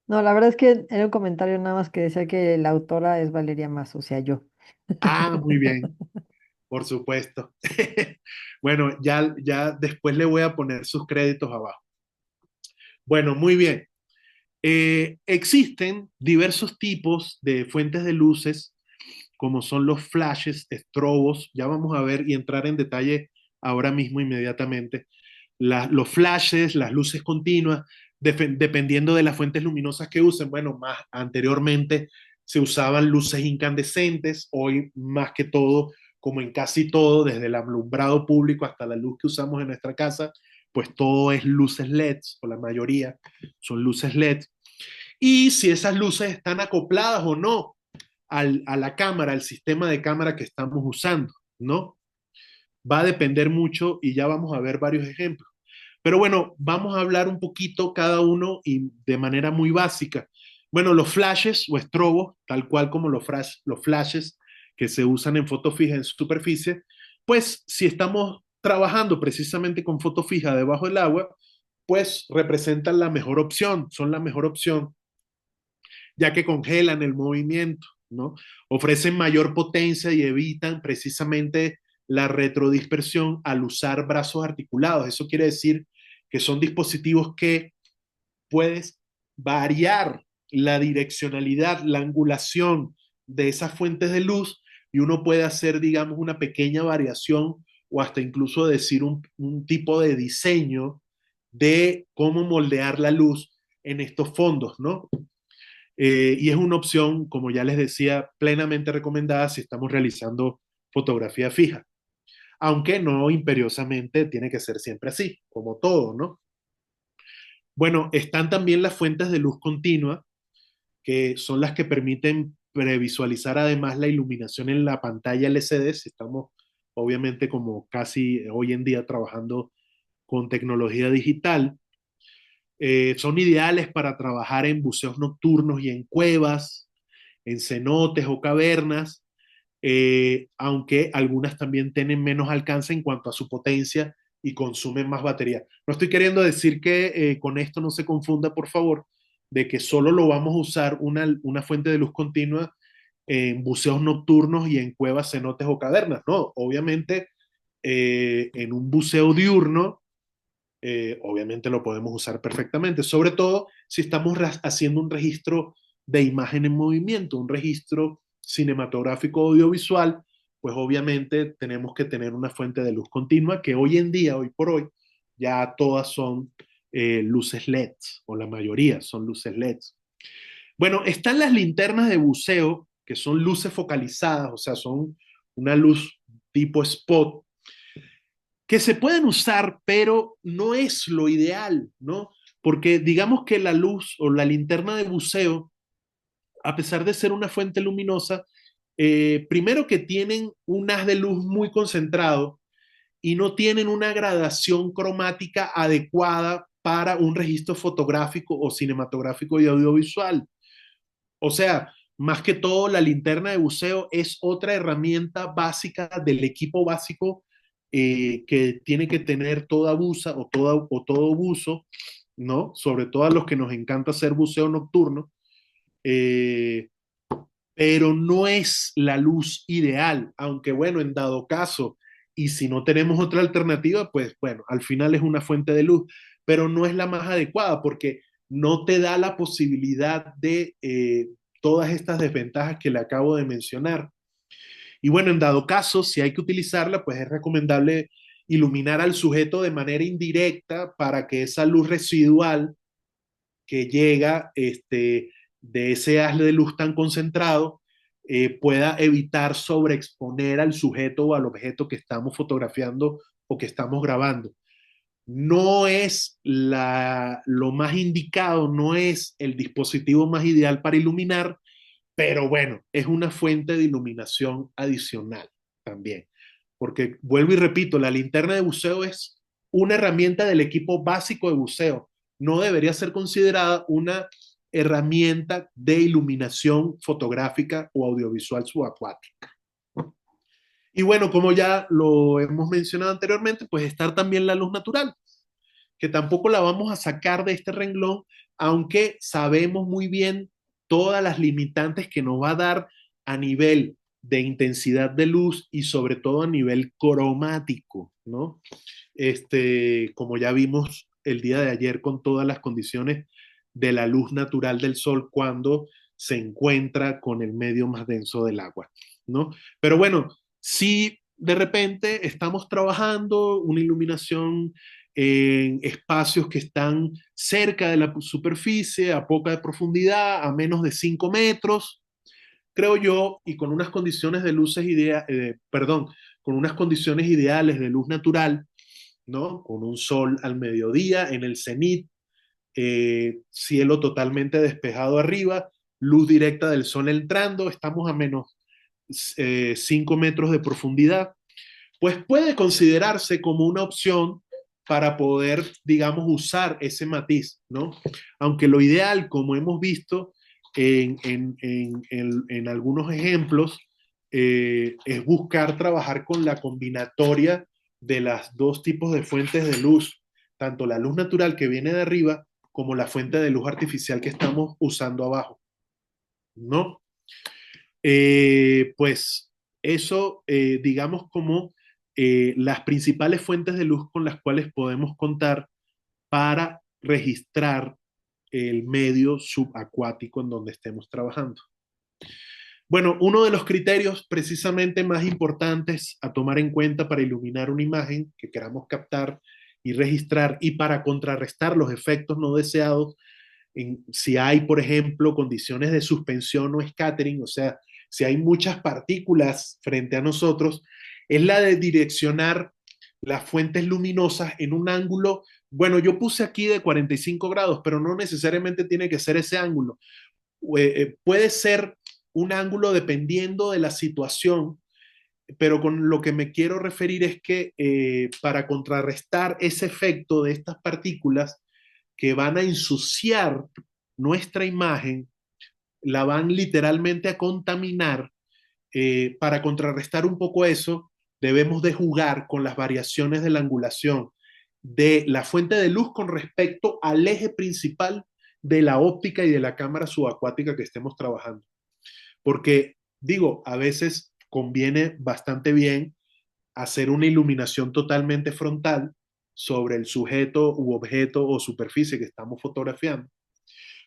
No, la verdad es que era un comentario nada más que decía que la autora es Valeria Mazo, o sea, yo. Ah, muy bien, por supuesto. Bueno, ya después le voy a poner sus créditos abajo. Bueno, muy bien. Existen diversos tipos de fuentes de luces, como son los flashes, estrobos. Ya vamos a ver y entrar en detalle ahora mismo inmediatamente. Los flashes, las luces continuas, dependiendo de las fuentes luminosas que usen. Bueno, más anteriormente se usaban luces incandescentes, hoy más que todo, como en casi todo, desde el alumbrado público hasta la luz que usamos en nuestra casa, pues todo es luces LEDs, o la mayoría son luces LED. Y si esas luces están acopladas o no a la cámara, al sistema de cámara que estamos usando, ¿no? Va a depender mucho y ya vamos a ver varios ejemplos. Pero bueno, vamos a hablar un poquito cada uno y de manera muy básica. Bueno, los flashes o estrobos, tal cual como los flashes que se usan en foto fija en superficie, pues si estamos trabajando precisamente con foto fija debajo del agua, pues representan la mejor opción, son la mejor opción ya que congelan el movimiento, ¿no? Ofrecen mayor potencia y evitan precisamente la retrodispersión al usar brazos articulados. Eso quiere decir que son dispositivos que puedes variar la direccionalidad, la angulación de esas fuentes de luz y uno puede hacer, digamos, una pequeña variación o hasta incluso decir un tipo de diseño de cómo moldear la luz en estos fondos, ¿no? Y es una opción, como ya les decía, plenamente recomendada si estamos realizando fotografía fija, aunque no imperiosamente tiene que ser siempre así, como todo, ¿no? Bueno, están también las fuentes de luz continua, que son las que permiten previsualizar además la iluminación en la pantalla LCD, si estamos obviamente como casi hoy en día trabajando con tecnología digital. Son ideales para trabajar en buceos nocturnos y en cuevas, en cenotes o cavernas, aunque algunas también tienen menos alcance en cuanto a su potencia y consumen más batería. No estoy queriendo decir que con esto no se confunda, por favor, de que solo lo vamos a usar una fuente de luz continua en buceos nocturnos y en cuevas, cenotes o cavernas. No, obviamente en un buceo diurno obviamente lo podemos usar perfectamente, sobre todo si estamos haciendo un registro de imagen en movimiento, un registro cinematográfico audiovisual, pues obviamente tenemos que tener una fuente de luz continua que hoy en día, hoy por hoy, ya todas son luces LEDs, o la mayoría son luces LEDs. Bueno, están las linternas de buceo, que son luces focalizadas, o sea, son una luz tipo spot, que se pueden usar, pero no es lo ideal, ¿no? Porque digamos que la luz o la linterna de buceo, a pesar de ser una fuente luminosa, primero que tienen un haz de luz muy concentrado y no tienen una gradación cromática adecuada para un registro fotográfico o cinematográfico y audiovisual. O sea, más que todo, la linterna de buceo es otra herramienta básica del equipo básico que tiene que tener toda buza o todo buzo, ¿no? Sobre todo a los que nos encanta hacer buceo nocturno, eh, pero no es la luz ideal, aunque bueno, en dado caso, y si no tenemos otra alternativa, pues bueno, al final es una fuente de luz, pero no es la más adecuada porque no te da la posibilidad de todas estas desventajas que le acabo de mencionar. Y bueno, en dado caso, si hay que utilizarla, pues es recomendable iluminar al sujeto de manera indirecta para que esa luz residual que llega de ese haz de luz tan concentrado pueda evitar sobreexponer al sujeto o al objeto que estamos fotografiando o que estamos grabando. No es lo más indicado, no es el dispositivo más ideal para iluminar, pero bueno, es una fuente de iluminación adicional también. Porque vuelvo y repito, la linterna de buceo es una herramienta del equipo básico de buceo. No debería ser considerada una herramienta de iluminación fotográfica o audiovisual subacuática. Y bueno, como ya lo hemos mencionado anteriormente, pues estar también la luz natural, que tampoco la vamos a sacar de este renglón, aunque sabemos muy bien todas las limitantes que nos va a dar a nivel de intensidad de luz y sobre todo a nivel cromático, ¿no? Como ya vimos el día de ayer con todas las condiciones de la luz natural del sol cuando se encuentra con el medio más denso del agua, ¿no? Pero bueno, si de repente estamos trabajando una iluminación en espacios que están cerca de la superficie, a poca profundidad, a menos de 5 metros, creo yo, y con unas condiciones de luces perdón, con unas condiciones ideales de luz natural, ¿no? Con un sol al mediodía en el cenit, cielo totalmente despejado arriba, luz directa del sol entrando, estamos a menos 5 metros de profundidad, pues puede considerarse como una opción para poder, digamos, usar ese matiz, ¿no? Aunque lo ideal, como hemos visto en algunos ejemplos, es buscar trabajar con la combinatoria de las dos tipos de fuentes de luz, tanto la luz natural que viene de arriba como la fuente de luz artificial que estamos usando abajo, ¿no? Pues eso, digamos, como las principales fuentes de luz con las cuales podemos contar para registrar el medio subacuático en donde estemos trabajando. Bueno, uno de los criterios precisamente más importantes a tomar en cuenta para iluminar una imagen que queramos captar y registrar y para contrarrestar los efectos no deseados, si hay, por ejemplo, condiciones de suspensión o scattering, o sea, si hay muchas partículas frente a nosotros, es la de direccionar las fuentes luminosas en un ángulo. Bueno, yo puse aquí de 45 grados, pero no necesariamente tiene que ser ese ángulo. Puede ser un ángulo dependiendo de la situación, pero con lo que me quiero referir es que para contrarrestar ese efecto de estas partículas que van a ensuciar nuestra imagen, la van literalmente a contaminar, para contrarrestar un poco eso, debemos de jugar con las variaciones de la angulación de la fuente de luz con respecto al eje principal de la óptica y de la cámara subacuática que estemos trabajando. Porque, digo, a veces conviene bastante bien hacer una iluminación totalmente frontal sobre el sujeto u objeto o superficie que estamos fotografiando.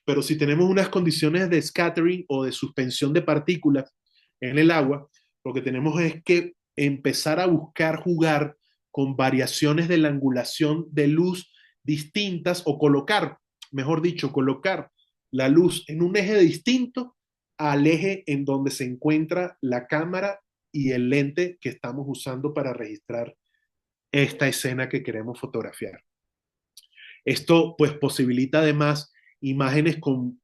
Pero si tenemos unas condiciones de scattering o de suspensión de partículas en el agua, lo que tenemos es que empezar a buscar jugar con variaciones de la angulación de luz distintas o colocar, mejor dicho, colocar la luz en un eje distinto al eje en donde se encuentra la cámara y el lente que estamos usando para registrar esta escena que queremos fotografiar. Esto pues posibilita además imágenes con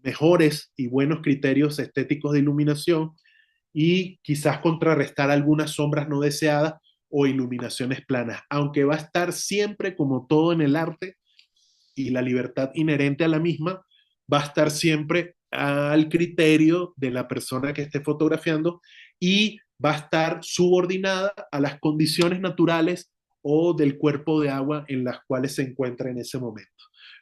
mejores y buenos criterios estéticos de iluminación y quizás contrarrestar algunas sombras no deseadas o iluminaciones planas, aunque va a estar siempre como todo en el arte y la libertad inherente a la misma, va a estar siempre al criterio de la persona que esté fotografiando y va a estar subordinada a las condiciones naturales o del cuerpo de agua en las cuales se encuentra en ese momento.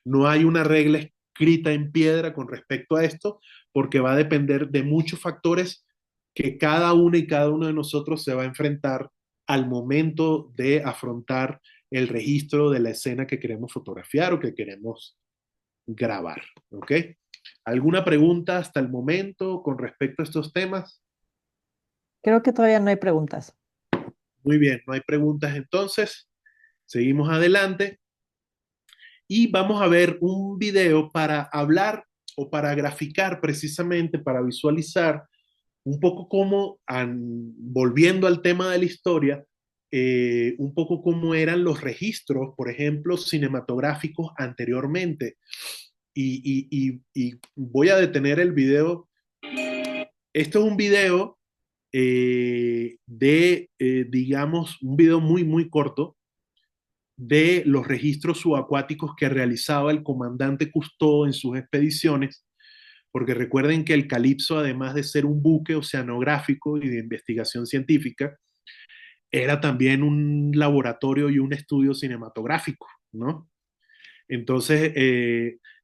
No hay una regla escrita en piedra con respecto a esto, porque va a depender de muchos factores que cada uno y cada uno de nosotros se va a enfrentar al momento de afrontar el registro de la escena que queremos fotografiar o que queremos grabar. ¿Ok? ¿Alguna pregunta hasta el momento con respecto a estos temas? Creo que todavía no hay preguntas. Muy bien, no hay preguntas entonces. Seguimos adelante y vamos a ver un video para hablar o para graficar precisamente, para visualizar un poco como, volviendo al tema de la historia, un poco como eran los registros, por ejemplo, cinematográficos anteriormente. Y voy a detener el video. Esto es un video digamos, un video muy, muy corto de los registros subacuáticos que realizaba el comandante Cousteau en sus expediciones, porque recuerden que el Calypso, además de ser un buque oceanográfico y de investigación científica, era también un laboratorio y un estudio cinematográfico, ¿no? Entonces,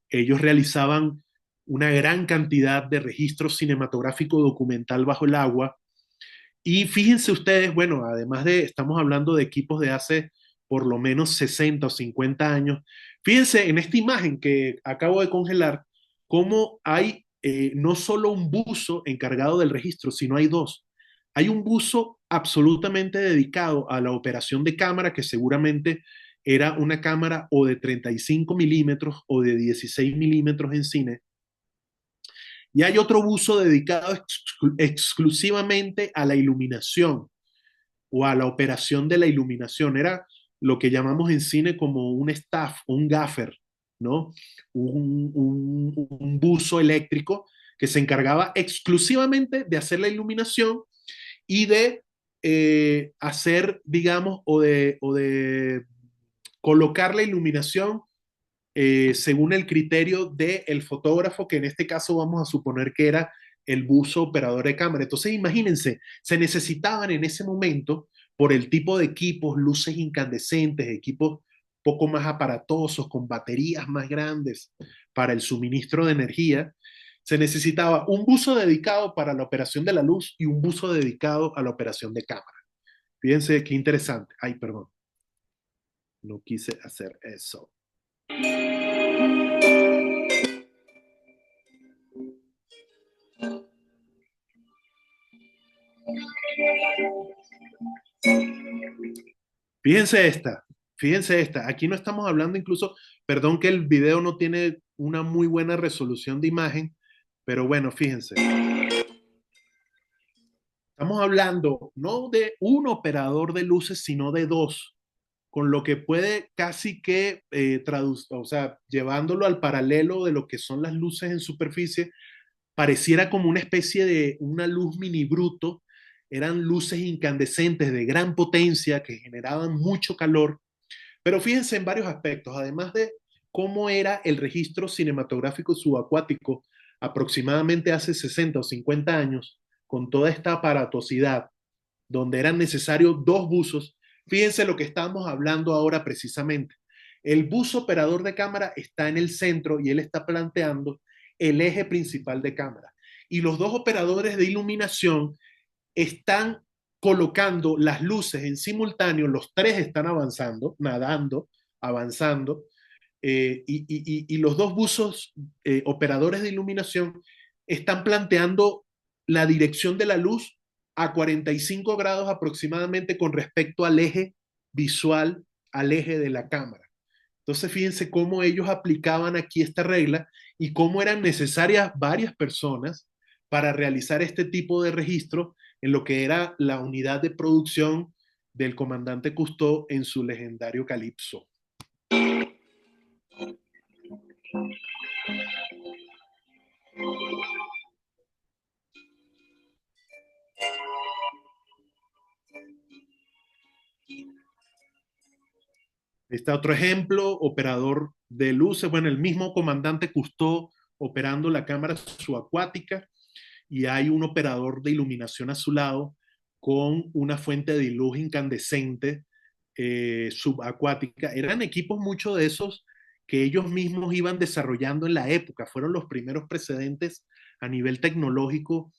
ellos realizaban una gran cantidad de registros cinematográfico documental bajo el agua. Y fíjense ustedes, bueno, además de, estamos hablando de equipos de hace por lo menos 60 o 50 años, fíjense en esta imagen que acabo de congelar, cómo hay no solo un buzo encargado del registro, sino hay dos. Hay un buzo absolutamente dedicado a la operación de cámara, que seguramente era una cámara o de 35 milímetros o de 16 milímetros en cine, y hay otro buzo dedicado exclusivamente a la iluminación o a la operación de la iluminación. Era lo que llamamos en cine como un staff, un gaffer, ¿no? Un buzo eléctrico que se encargaba exclusivamente de hacer la iluminación y de hacer, digamos, o de colocar la iluminación según el criterio del fotógrafo, que en este caso vamos a suponer que era el buzo operador de cámara. Entonces, imagínense, se necesitaban en ese momento, por el tipo de equipos, luces incandescentes, equipos poco más aparatosos, con baterías más grandes para el suministro de energía, se necesitaba un buzo dedicado para la operación de la luz y un buzo dedicado a la operación de cámara. Fíjense qué interesante. Ay, perdón, no quise hacer eso. Fíjense esta, fíjense esta. Aquí no estamos hablando incluso, perdón que el video no tiene una muy buena resolución de imagen, pero bueno, fíjense. Estamos hablando no de un operador de luces, sino de dos, con lo que puede casi que traducir, o sea, llevándolo al paralelo de lo que son las luces en superficie, pareciera como una especie de una luz mini bruto. Eran luces incandescentes de gran potencia que generaban mucho calor. Pero fíjense en varios aspectos, además de cómo era el registro cinematográfico subacuático aproximadamente hace 60 o 50 años, con toda esta aparatosidad, donde eran necesarios dos buzos. Fíjense lo que estamos hablando ahora precisamente. El buzo operador de cámara está en el centro y él está planteando el eje principal de cámara. Y los dos operadores de iluminación están colocando las luces en simultáneo, los tres están avanzando, nadando, avanzando, y los dos buzos operadores de iluminación están planteando la dirección de la luz a 45 grados aproximadamente con respecto al eje visual, al eje de la cámara. Entonces, fíjense cómo ellos aplicaban aquí esta regla y cómo eran necesarias varias personas para realizar este tipo de registro en lo que era la unidad de producción del comandante Cousteau en su legendario Calypso. Está otro ejemplo, operador de luces, bueno, el mismo comandante Cousteau operando la cámara subacuática y hay un operador de iluminación a su lado con una fuente de luz incandescente subacuática. Eran equipos muchos de esos que ellos mismos iban desarrollando en la época, fueron los primeros precedentes a nivel tecnológico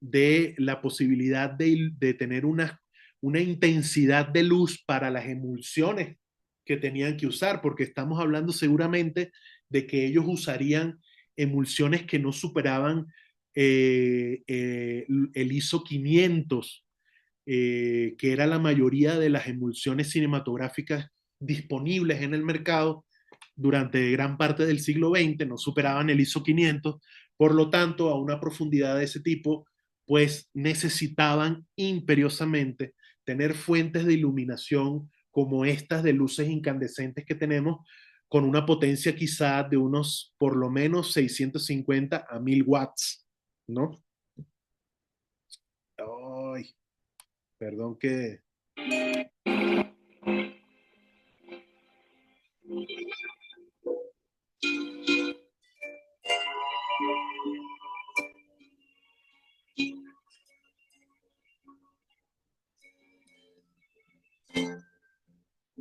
de la posibilidad de tener una intensidad de luz para las emulsiones que tenían que usar, porque estamos hablando seguramente de que ellos usarían emulsiones que no superaban el ISO 500, que era la mayoría de las emulsiones cinematográficas disponibles en el mercado durante gran parte del siglo XX, no superaban el ISO 500, por lo tanto, a una profundidad de ese tipo pues necesitaban imperiosamente tener fuentes de iluminación como estas de luces incandescentes que tenemos, con una potencia quizá de unos por lo menos 650 a 1000 watts, ¿no? Ay, perdón que...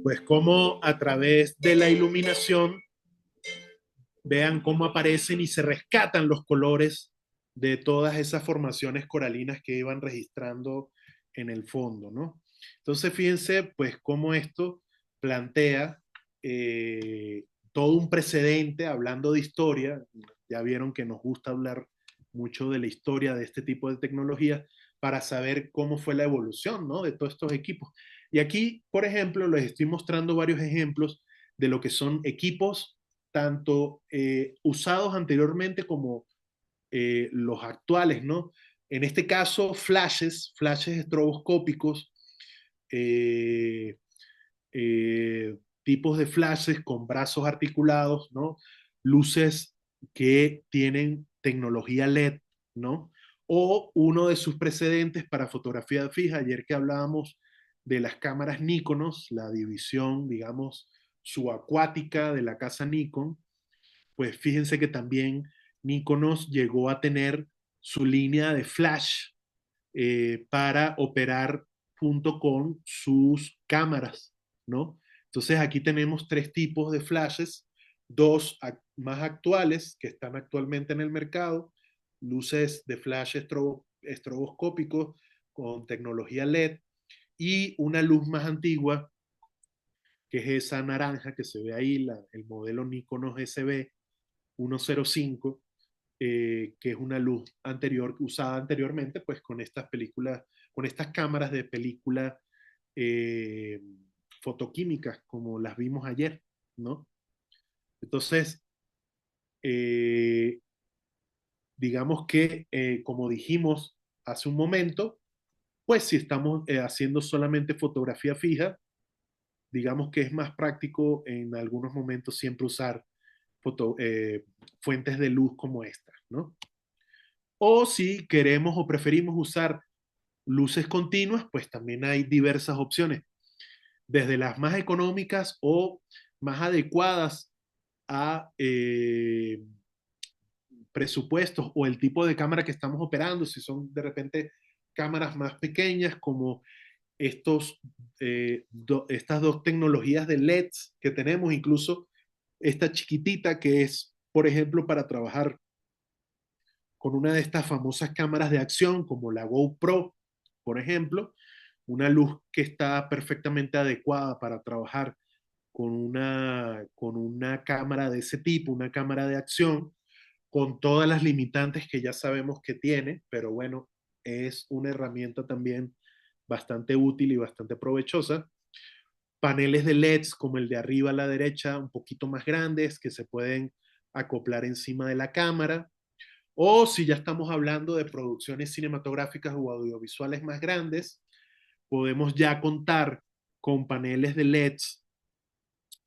Pues como a través de la iluminación, vean cómo aparecen y se rescatan los colores de todas esas formaciones coralinas que iban registrando en el fondo, ¿no? Entonces, fíjense, pues, cómo esto plantea todo un precedente, hablando de historia. Ya vieron que nos gusta hablar mucho de la historia de este tipo de tecnología para saber cómo fue la evolución, ¿no? De todos estos equipos. Y aquí, por ejemplo, les estoy mostrando varios ejemplos de lo que son equipos tanto usados anteriormente como los actuales, ¿no? En este caso, flashes estroboscópicos, eh, tipos de flashes con brazos articulados, ¿no? Luces que tienen tecnología LED, ¿no? O uno de sus precedentes para fotografía fija, ayer que hablábamos de las cámaras Nikonos, la división, digamos, subacuática de la casa Nikon, pues fíjense que también Nikonos llegó a tener su línea de flash para operar junto con sus cámaras, ¿no? Entonces aquí tenemos tres tipos de flashes, dos más actuales que están actualmente en el mercado, luces de flash estroboscópicos con tecnología LED y una luz más antigua que es esa naranja que se ve ahí, el modelo Nikonos SB 105, que es una luz anterior, usada anteriormente, pues con estas películas, con estas cámaras de película eh, fotoquímicas, como las vimos ayer, ¿no? Entonces, eh, digamos que, como dijimos hace un momento, pues si estamos haciendo solamente fotografía fija, digamos que es más práctico en algunos momentos siempre usar foto, fuentes de luz como esta, ¿no? O si queremos o preferimos usar luces continuas, pues también hay diversas opciones, desde las más económicas o más adecuadas a presupuestos o el tipo de cámara que estamos operando, si son de repente cámaras más pequeñas como estas dos tecnologías de LEDs que tenemos, incluso esta chiquitita que es, por ejemplo, para trabajar con una de estas famosas cámaras de acción como la GoPro, por ejemplo, una luz que está perfectamente adecuada para trabajar con una cámara de ese tipo, una cámara de acción, con todas las limitantes que ya sabemos que tiene, pero bueno, es una herramienta también bastante útil y bastante provechosa. Paneles de LEDs como el de arriba a la derecha, un poquito más grandes, que se pueden acoplar encima de la cámara. O si ya estamos hablando de producciones cinematográficas o audiovisuales más grandes, podemos ya contar con paneles de LEDs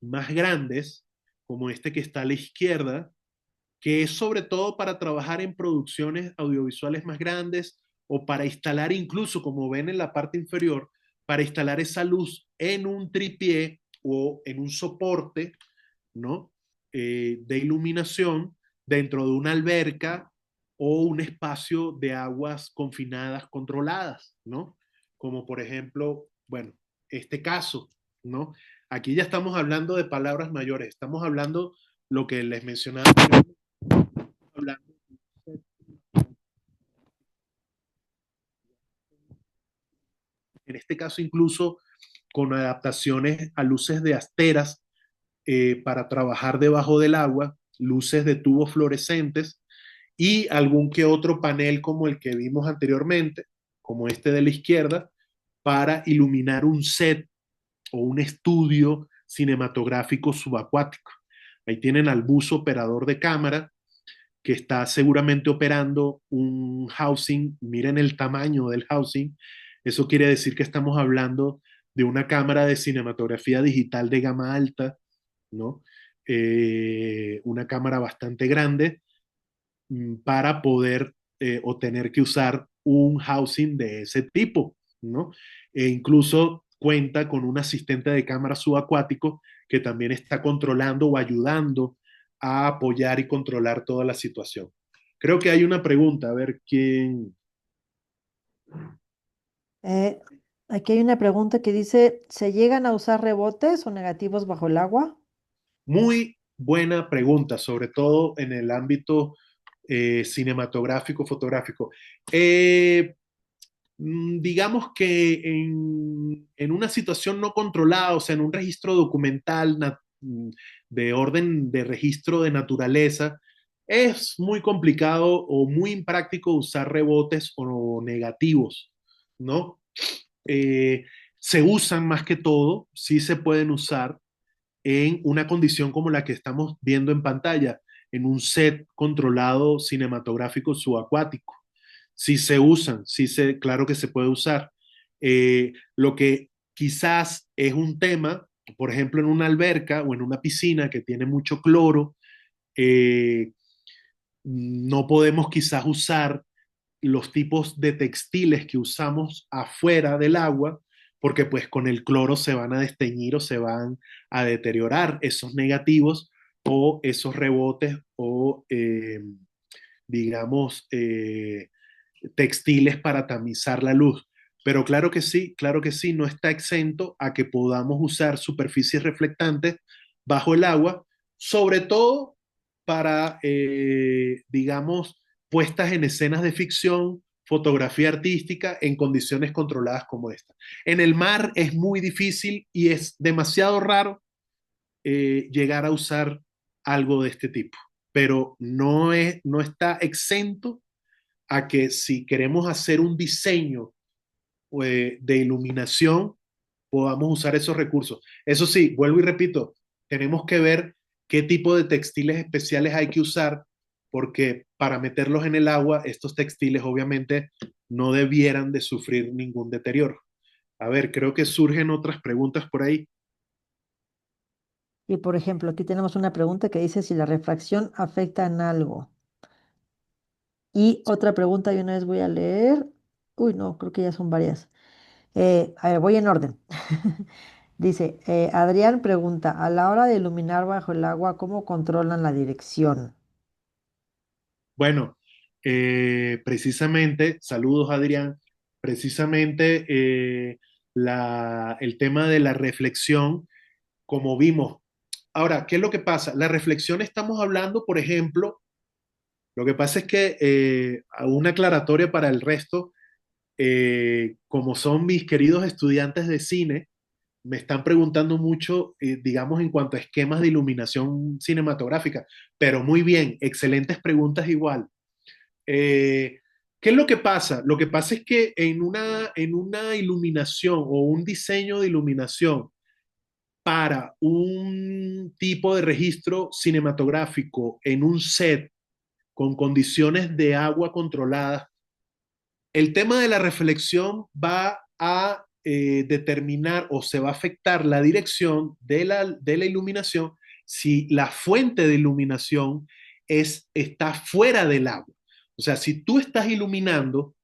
más grandes, como este que está a la izquierda, que es sobre todo para trabajar en producciones audiovisuales más grandes o para instalar incluso, como ven en la parte inferior, para instalar esa luz en un tripié o en un soporte, ¿no? De iluminación dentro de una alberca o un espacio de aguas confinadas controladas, ¿no? Como por ejemplo, bueno, este caso, ¿no? Aquí ya estamos hablando de palabras mayores, estamos hablando lo que les mencionaba hablando, en este caso incluso con adaptaciones a luces de asteras para trabajar debajo del agua, luces de tubos fluorescentes y algún que otro panel como el que vimos anteriormente, como este de la izquierda, para iluminar un set o un estudio cinematográfico subacuático. Ahí tienen al buzo operador de cámara que está seguramente operando un housing. Miren el tamaño del housing. Eso quiere decir que estamos hablando de una cámara de cinematografía digital de gama alta, ¿no? Una cámara bastante grande para poder o tener que usar un housing de ese tipo, ¿no? E incluso cuenta con un asistente de cámara subacuático que también está controlando o ayudando a apoyar y controlar toda la situación. Creo que hay una pregunta, a ver quién. Eh, Aquí hay una pregunta que dice, ¿se llegan a usar rebotes o negativos bajo el agua? Muy buena pregunta, sobre todo en el ámbito cinematográfico, fotográfico. Eh, digamos que en una situación no controlada, o sea, en un registro documental de orden de registro de naturaleza, es muy complicado o muy impráctico usar rebotes o negativos, ¿no? Eh, Se usan más que todo, sí se pueden usar en una condición como la que estamos viendo en pantalla, en un set controlado cinematográfico subacuático. Si se usan, claro que se puede usar. Lo que quizás es un tema, por ejemplo, en una alberca o en una piscina que tiene mucho cloro, eh, no podemos quizás usar los tipos de textiles que usamos afuera del agua, porque pues con el cloro se van a desteñir o se van a deteriorar esos negativos o esos rebotes o digamos textiles para tamizar la luz. Pero claro que sí, no está exento a que podamos usar superficies reflectantes bajo el agua, sobre todo para, digamos, puestas en escenas de ficción, fotografía artística en condiciones controladas como esta. En el mar es muy difícil y es demasiado raro llegar a usar algo de este tipo, pero no está exento a que si queremos hacer un diseño de iluminación, podamos usar esos recursos. Eso sí, vuelvo y repito, tenemos que ver qué tipo de textiles especiales hay que usar, porque para meterlos en el agua, estos textiles obviamente no debieran de sufrir ningún deterioro. A ver, creo que surgen otras preguntas por ahí. Y por ejemplo, aquí tenemos una pregunta que dice si la refracción afecta en algo. Y otra pregunta, y una vez voy a leer. Uy, no, creo que ya son varias. A ver, voy en orden. Dice, Adrián pregunta, a la hora de iluminar bajo el agua, ¿cómo controlan la dirección? Bueno, precisamente, saludos Adrián, precisamente el tema de la reflexión, como vimos. Ahora, ¿qué es lo que pasa? La reflexión estamos hablando, por ejemplo, lo que pasa es que una aclaratoria para el resto, como son mis queridos estudiantes de cine, me están preguntando mucho, digamos, en cuanto a esquemas de iluminación cinematográfica, pero muy bien, excelentes preguntas igual. Eh, ¿Qué es lo que pasa? Lo que pasa es que en una iluminación o un diseño de iluminación para un tipo de registro cinematográfico en un set con condiciones de agua controladas, el tema de la reflexión va a determinar o se va a afectar la dirección de la iluminación si la fuente de iluminación está fuera del agua. O sea, si tú estás iluminando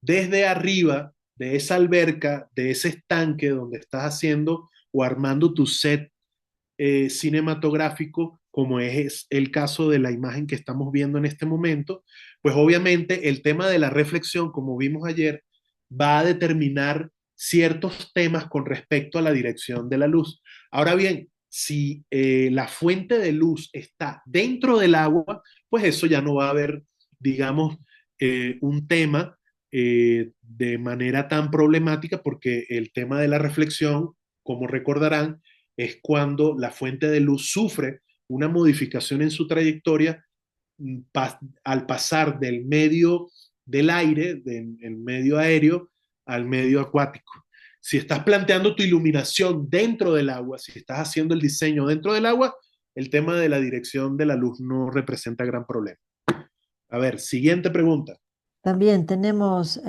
desde arriba de esa alberca, de ese estanque donde estás haciendo o armando tu set cinematográfico, como es el caso de la imagen que estamos viendo en este momento, pues obviamente el tema de la reflexión, como vimos ayer, va a determinar ciertos temas con respecto a la dirección de la luz. Ahora bien, si la fuente de luz está dentro del agua, pues eso ya no va a haber, digamos, un tema de manera tan problemática porque el tema de la reflexión, como recordarán, es cuando la fuente de luz sufre una modificación en su trayectoria al pasar del medio del aire, del medio aéreo, al medio acuático. Si estás planteando tu iluminación dentro del agua, si estás haciendo el diseño dentro del agua, el tema de la dirección de la luz no representa gran problema. A ver, siguiente pregunta. También tenemos,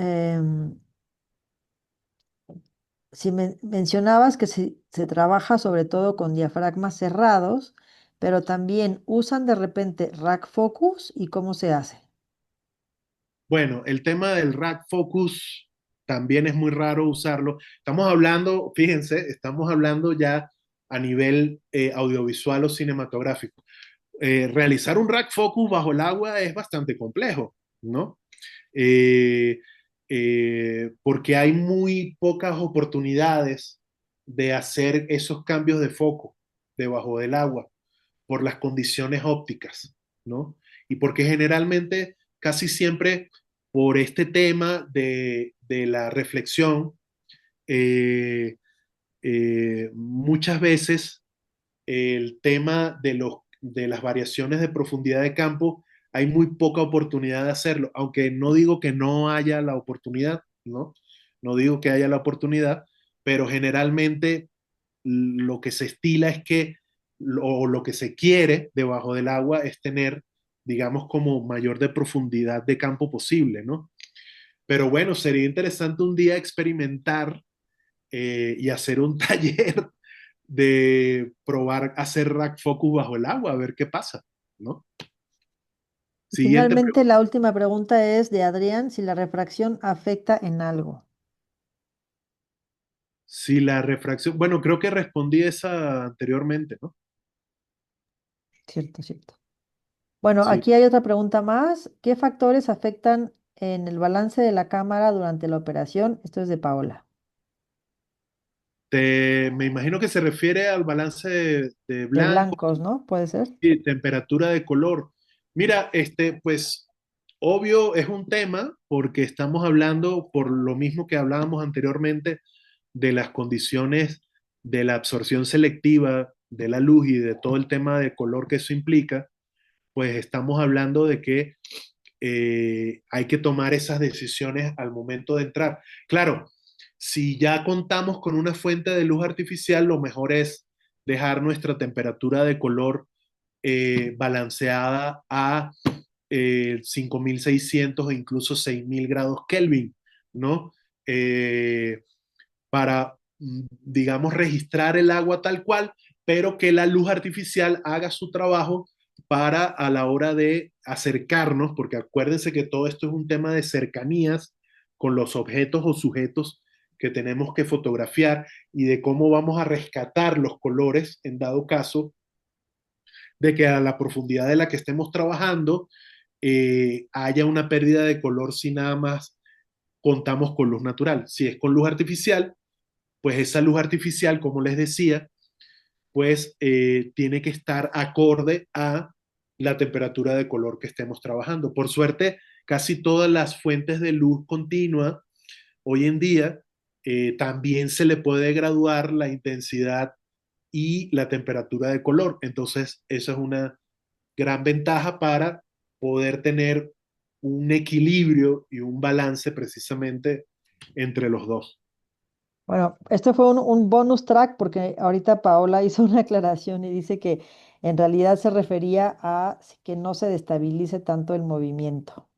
si mencionabas que se trabaja sobre todo con diafragmas cerrados, pero también usan de repente rack focus y cómo se hace. Bueno, el tema del rack focus también es muy raro usarlo. Estamos hablando, fíjense, estamos hablando ya a nivel audiovisual o cinematográfico. Realizar un rack focus bajo el agua es bastante complejo, ¿no? Eh, Porque hay muy pocas oportunidades de hacer esos cambios de foco debajo del agua por las condiciones ópticas, ¿no? Y porque generalmente, casi siempre, por este tema de la reflexión, eh, muchas veces el tema de las variaciones de profundidad de campo, hay muy poca oportunidad de hacerlo, aunque no digo que no haya la oportunidad, ¿no? No digo que haya la oportunidad, pero generalmente lo que se estila es que, o lo que se quiere debajo del agua es tener, digamos, como mayor de profundidad de campo posible, ¿no? Pero bueno, sería interesante un día experimentar y hacer un taller de probar hacer rack focus bajo el agua, a ver qué pasa, ¿no? Y Siguiente finalmente, pregunta. la última pregunta es de Adrián, si la refracción afecta en algo. Si la refracción, bueno, creo que respondí esa anteriormente, ¿no? Cierto, cierto. Bueno, Sí. aquí hay otra pregunta más. ¿Qué factores afectan en el balance de la cámara durante la operación? Esto es de Paola. Me imagino que se refiere al balance de De blanco blancos, ¿no? ¿Puede ser? y temperatura de color. Mira, pues obvio es un tema porque estamos hablando, por lo mismo que hablábamos anteriormente, de las condiciones de la absorción selectiva de la luz y de todo el tema de color que eso implica, pues estamos hablando de que hay que tomar esas decisiones al momento de entrar. Claro, si ya contamos con una fuente de luz artificial, lo mejor es dejar nuestra temperatura de color balanceada a 5600 o incluso 6000 grados Kelvin, ¿no? Eh, para, digamos, registrar el agua tal cual, pero que la luz artificial haga su trabajo para a la hora de acercarnos, porque acuérdense que todo esto es un tema de cercanías con los objetos o sujetos que tenemos que fotografiar y de cómo vamos a rescatar los colores en dado caso de que a la profundidad de la que estemos trabajando haya una pérdida de color si nada más contamos con luz natural. Si es con luz artificial, pues esa luz artificial, como les decía, pues tiene que estar acorde a la temperatura de color que estemos trabajando. Por suerte, casi todas las fuentes de luz continua hoy en día también se le puede graduar la intensidad y la temperatura de color. Entonces, eso es una gran ventaja para poder tener un equilibrio y un balance precisamente entre los dos. Bueno, esto fue un bonus track porque ahorita Paola hizo una aclaración y dice que en realidad se refería a que no se destabilice tanto el movimiento.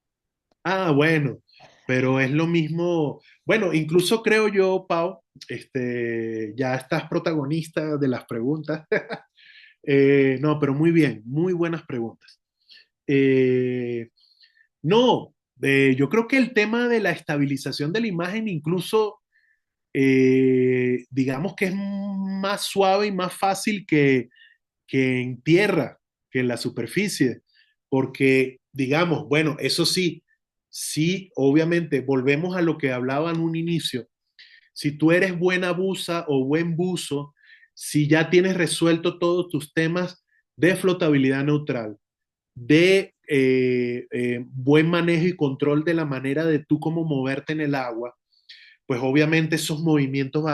Ah, bueno, pero es lo mismo. Bueno, incluso creo yo, Pau, ya estás protagonista de las preguntas. No, pero muy bien, muy buenas preguntas. Eh, no, yo creo que el tema de la estabilización de la imagen incluso digamos que es más suave y más fácil que en tierra, que en la superficie, porque digamos, bueno, eso sí, sí, obviamente, volvemos a lo que hablaba en un inicio, si tú eres buena buza o buen buzo, si ya tienes resuelto todos tus temas de flotabilidad neutral, de buen manejo y control de la manera de tú cómo moverte en el agua, pues obviamente esos movimientos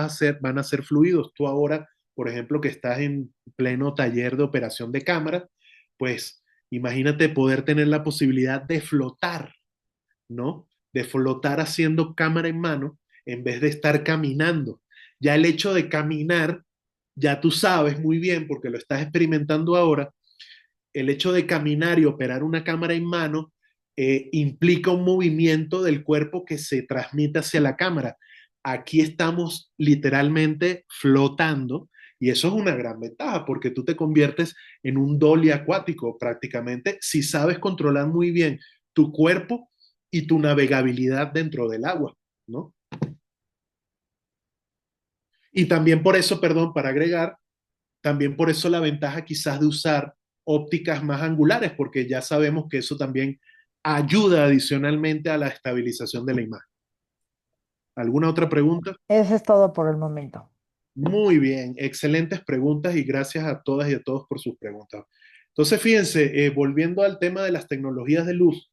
van a ser fluidos. Tú ahora, por ejemplo, que estás en pleno taller de operación de cámara, pues imagínate poder tener la posibilidad de flotar, ¿no? De flotar haciendo cámara en mano en vez de estar caminando. Ya el hecho de caminar, ya tú sabes muy bien, porque lo estás experimentando ahora, el hecho de caminar y operar una cámara en mano implica un movimiento del cuerpo que se transmite hacia la cámara. Aquí estamos literalmente flotando y eso es una gran ventaja porque tú te conviertes en un dolly acuático prácticamente si sabes controlar muy bien tu cuerpo y tu navegabilidad dentro del agua, ¿no? Y también por eso, perdón, para agregar, también por eso la ventaja quizás de usar ópticas más angulares, porque ya sabemos que eso también ayuda adicionalmente a la estabilización de la imagen. ¿Alguna otra pregunta? Eso es todo por el momento. Muy bien, excelentes preguntas y gracias a todas y a todos por sus preguntas. Entonces, fíjense, volviendo al tema de las tecnologías de luz,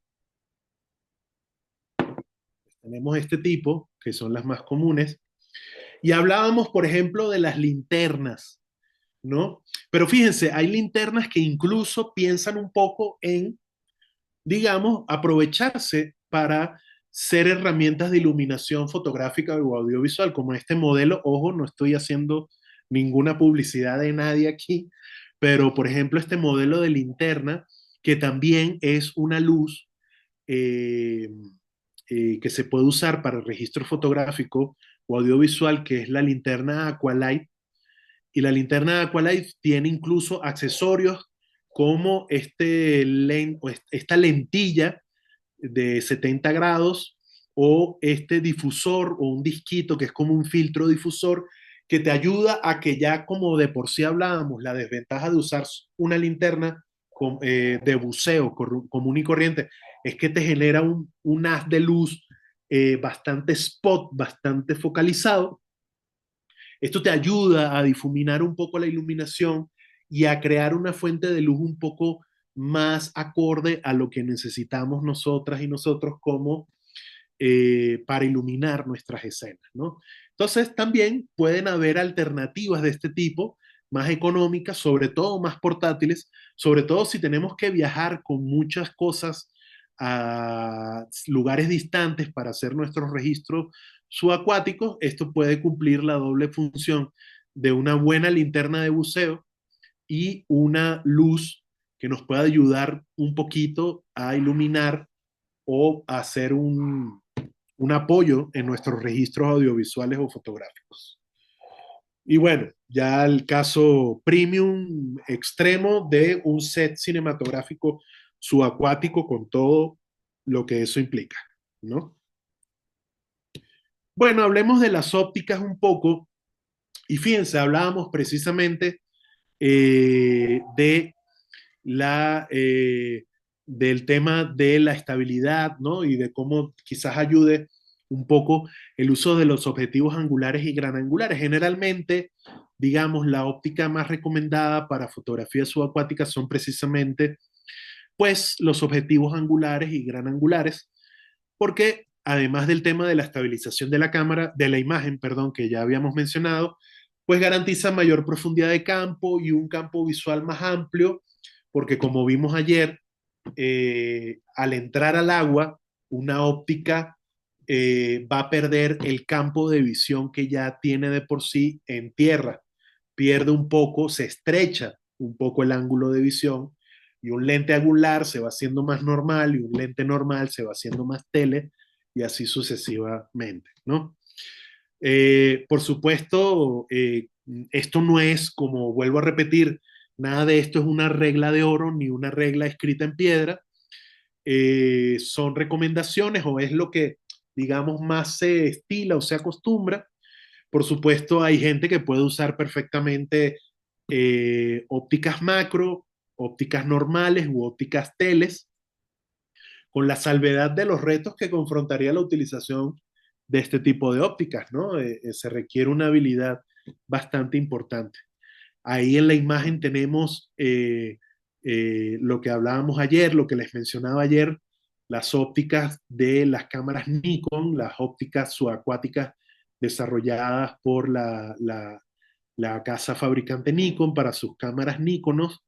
tenemos este tipo, que son las más comunes, y hablábamos, por ejemplo, de las linternas, ¿no? Pero fíjense, hay linternas que incluso piensan un poco en, digamos, aprovecharse para ser herramientas de iluminación fotográfica o audiovisual, como este modelo. Ojo, no estoy haciendo ninguna publicidad de nadie aquí, pero por ejemplo, este modelo de linterna, que también es una luz eh, que se puede usar para el registro fotográfico o audiovisual, que es la linterna Aqualight. Y la linterna Aqualight tiene incluso accesorios como esta lentilla de 70 grados o este difusor o un disquito que es como un filtro difusor que te ayuda a que ya como de por sí hablábamos, la desventaja de usar una linterna de buceo común y corriente es que te genera un haz de luz bastante spot, bastante focalizado. Esto te ayuda a difuminar un poco la iluminación y a crear una fuente de luz un poco más acorde a lo que necesitamos nosotras y nosotros como para iluminar nuestras escenas, ¿no? Entonces también pueden haber alternativas de este tipo, más económicas, sobre todo más portátiles, sobre todo si tenemos que viajar con muchas cosas a lugares distantes para hacer nuestros registros subacuáticos. Esto puede cumplir la doble función de una buena linterna de buceo y una luz que nos pueda ayudar un poquito a iluminar o a hacer un apoyo en nuestros registros audiovisuales o fotográficos. Y bueno, ya el caso premium extremo de un set cinematográfico subacuático con todo lo que eso implica, ¿no? Bueno, hablemos de las ópticas un poco. Y fíjense, hablábamos precisamente de la, del tema de la estabilidad, ¿no? Y de cómo quizás ayude un poco el uso de los objetivos angulares y gran angulares. Generalmente, digamos, la óptica más recomendada para fotografías subacuáticas son precisamente, pues, los objetivos angulares y gran angulares, porque además del tema de la estabilización de la cámara, de la imagen, perdón, que ya habíamos mencionado, pues garantiza mayor profundidad de campo y un campo visual más amplio, porque como vimos ayer, al entrar al agua, una óptica va a perder el campo de visión que ya tiene de por sí en tierra. Pierde un poco, se estrecha un poco el ángulo de visión y un lente angular se va haciendo más normal y un lente normal se va haciendo más tele y así sucesivamente, ¿no? Por supuesto, esto no es, como vuelvo a repetir, nada de esto es una regla de oro ni una regla escrita en piedra. Son recomendaciones o es lo que, digamos, más se estila o se acostumbra. Por supuesto, hay gente que puede usar perfectamente ópticas macro, ópticas normales u ópticas teles, con la salvedad de los retos que confrontaría la utilización de este tipo de ópticas, ¿no? Se requiere una habilidad bastante importante. Ahí en la imagen tenemos lo que hablábamos ayer, lo que les mencionaba ayer, las ópticas de las cámaras Nikon, las ópticas subacuáticas desarrolladas por la casa fabricante Nikon para sus cámaras Nikonos,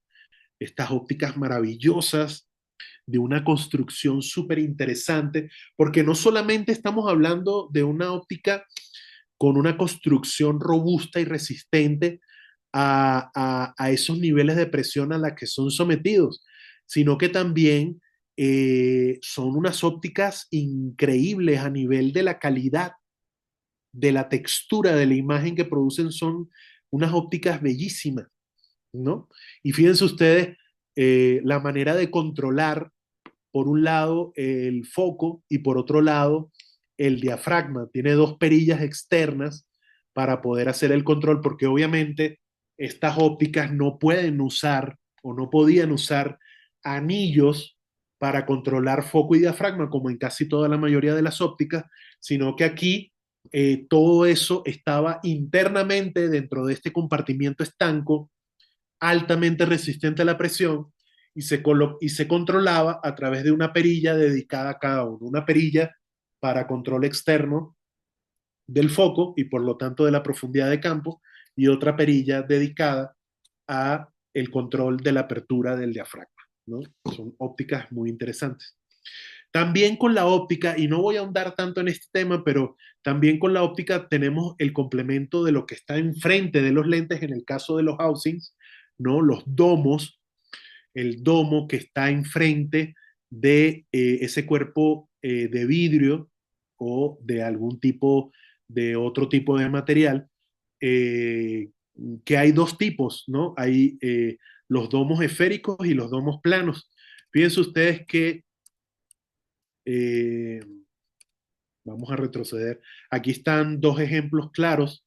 estas ópticas maravillosas de una construcción súper interesante, porque no solamente estamos hablando de una óptica con una construcción robusta y resistente a esos niveles de presión a la que son sometidos, sino que también son unas ópticas increíbles a nivel de la calidad, de la textura de la imagen que producen, son unas ópticas bellísimas, ¿no? Y fíjense ustedes la manera de controlar, por un lado, el foco y por otro lado, el diafragma. Tiene dos perillas externas para poder hacer el control, porque obviamente estas ópticas no pueden usar o no podían usar anillos para controlar foco y diafragma, como en casi toda la mayoría de las ópticas, sino que aquí todo eso estaba internamente dentro de este compartimiento estanco, altamente resistente a la presión, y se controlaba a través de una perilla dedicada a cada uno, una perilla para control externo del foco y por lo tanto de la profundidad de campo, y otra perilla dedicada a el control de la apertura del diafragma, ¿no? Son ópticas muy interesantes. También con la óptica, y no voy a ahondar tanto en este tema, pero también con la óptica tenemos el complemento de lo que está enfrente de los lentes en el caso de los housings, ¿no? Los domos, el domo que está enfrente de ese cuerpo de vidrio o de algún tipo de otro tipo de material, eh, que hay dos tipos, ¿no? Hay los domos esféricos y los domos planos. Fíjense ustedes que eh, vamos a retroceder. Aquí están dos ejemplos claros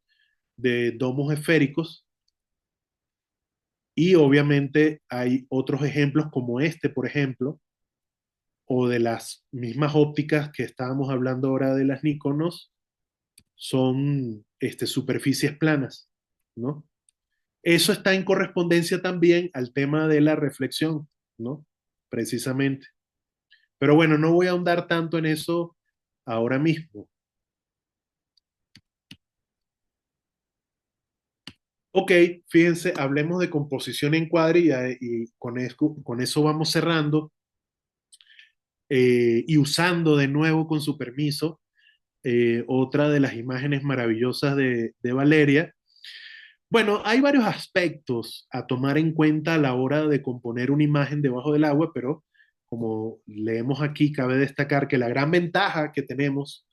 de domos esféricos y obviamente hay otros ejemplos como este, por ejemplo, o de las mismas ópticas que estábamos hablando ahora de las Nikonos, son superficies planas, ¿no? Eso está en correspondencia también al tema de la reflexión, ¿no? Precisamente. Pero bueno, no voy a ahondar tanto en eso ahora mismo. Ok, fíjense, hablemos de composición en cuadro y con eso vamos cerrando y usando de nuevo, con su permiso, otra de las imágenes maravillosas de Valeria. Bueno, hay varios aspectos a tomar en cuenta a la hora de componer una imagen debajo del agua, pero como leemos aquí, cabe destacar que la gran ventaja que tenemos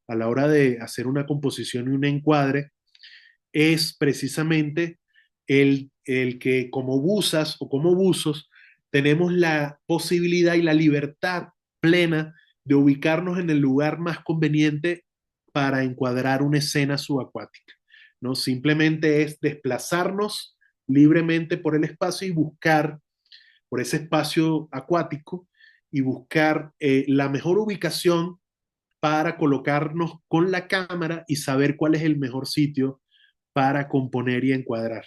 a la hora de hacer una composición y un encuadre es precisamente el que como buzas o como buzos tenemos la posibilidad y la libertad plena de ubicarnos en el lugar más conveniente para encuadrar una escena subacuática, ¿no? Simplemente es desplazarnos libremente por el espacio y buscar, por ese espacio acuático, y buscar la mejor ubicación para colocarnos con la cámara y saber cuál es el mejor sitio para componer y encuadrar.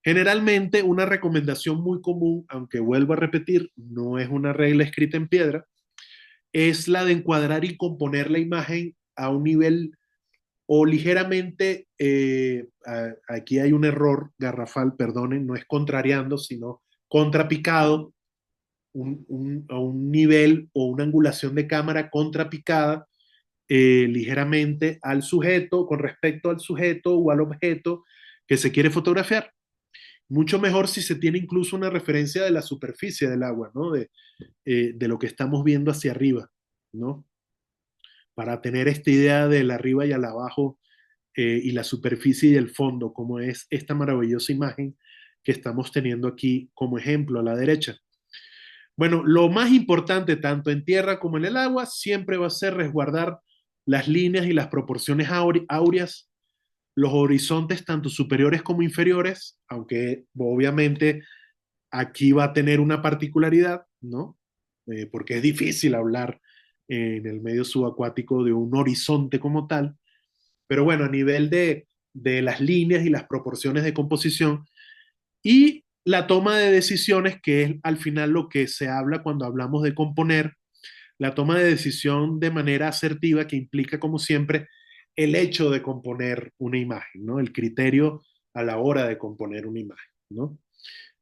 Generalmente, una recomendación muy común, aunque vuelvo a repetir, no es una regla escrita en piedra, es la de encuadrar y componer la imagen a un nivel o ligeramente, aquí hay un error garrafal, perdonen, no es contrariando, sino contrapicado, a un nivel o una angulación de cámara contrapicada ligeramente al sujeto, con respecto al sujeto o al objeto que se quiere fotografiar. Mucho mejor si se tiene incluso una referencia de la superficie del agua, ¿no? De lo que estamos viendo hacia arriba, ¿no? Para tener esta idea del arriba y al abajo y la superficie y el fondo, como es esta maravillosa imagen que estamos teniendo aquí como ejemplo a la derecha. Bueno, lo más importante tanto en tierra como en el agua siempre va a ser resguardar las líneas y las proporciones áureas, los horizontes tanto superiores como inferiores, aunque obviamente aquí va a tener una particularidad, ¿no? Porque es difícil hablar en el medio subacuático de un horizonte como tal, pero bueno, a nivel de las líneas y las proporciones de composición y la toma de decisiones, que es al final lo que se habla cuando hablamos de componer, la toma de decisión de manera asertiva que implica, como siempre, el hecho de componer una imagen, ¿no? El criterio a la hora de componer una imagen, ¿no?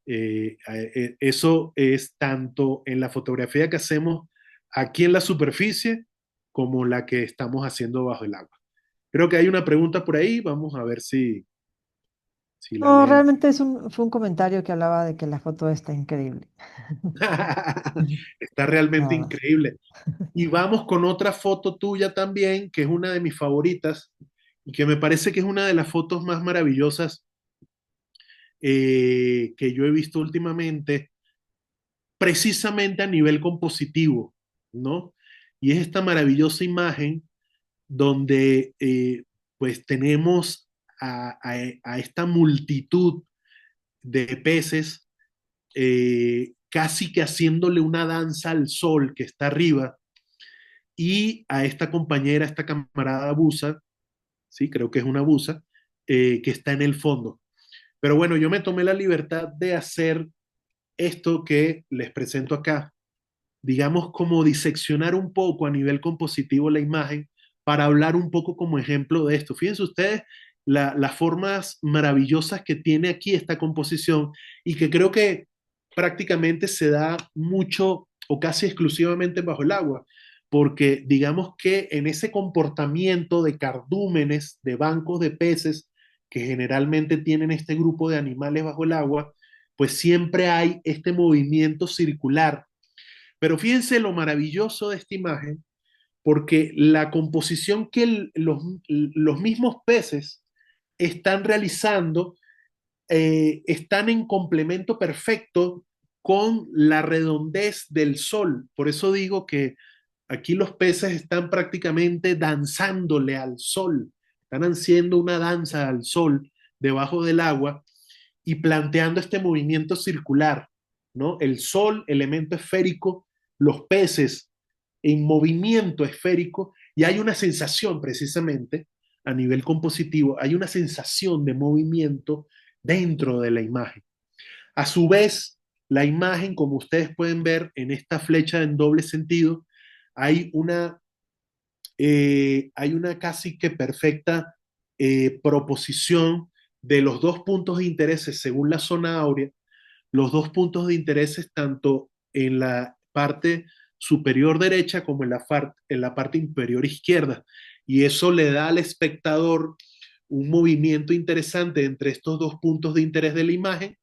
Eso es tanto en la fotografía que hacemos aquí en la superficie como la que estamos haciendo bajo el agua. Creo que hay una pregunta por ahí, vamos a ver si... si la No, leen. realmente fue un comentario que hablaba de que la foto está increíble. Está realmente Nada más. increíble. Y vamos con otra foto tuya también, que es una de mis favoritas y que me parece que es una de las fotos más maravillosas que yo he visto últimamente, precisamente a nivel compositivo, ¿no? Y es esta maravillosa imagen donde pues tenemos a esta multitud de peces casi que haciéndole una danza al sol que está arriba y a esta compañera, esta camarada buza, sí, creo que es una buza, que está en el fondo. Pero bueno, yo me tomé la libertad de hacer esto que les presento acá, digamos como diseccionar un poco a nivel compositivo la imagen para hablar un poco como ejemplo de esto. Fíjense ustedes las formas maravillosas que tiene aquí esta composición y que creo que prácticamente se da mucho o casi exclusivamente bajo el agua, porque digamos que en ese comportamiento de cardúmenes, de bancos de peces que generalmente tienen este grupo de animales bajo el agua, pues siempre hay este movimiento circular. Pero fíjense lo maravilloso de esta imagen, porque la composición que los mismos peces están realizando están en complemento perfecto con la redondez del sol. Por eso digo que aquí los peces están prácticamente danzándole al sol, están haciendo una danza al sol debajo del agua y planteando este movimiento circular, ¿no? El sol, elemento esférico, los peces en movimiento esférico, y hay una sensación precisamente a nivel compositivo, hay una sensación de movimiento dentro de la imagen. A su vez, la imagen, como ustedes pueden ver en esta flecha en doble sentido, hay hay una casi que perfecta proposición de los dos puntos de interés según la zona áurea, los dos puntos de interés tanto en la parte superior derecha como en la parte inferior izquierda. Y eso le da al espectador un movimiento interesante entre estos dos puntos de interés de la imagen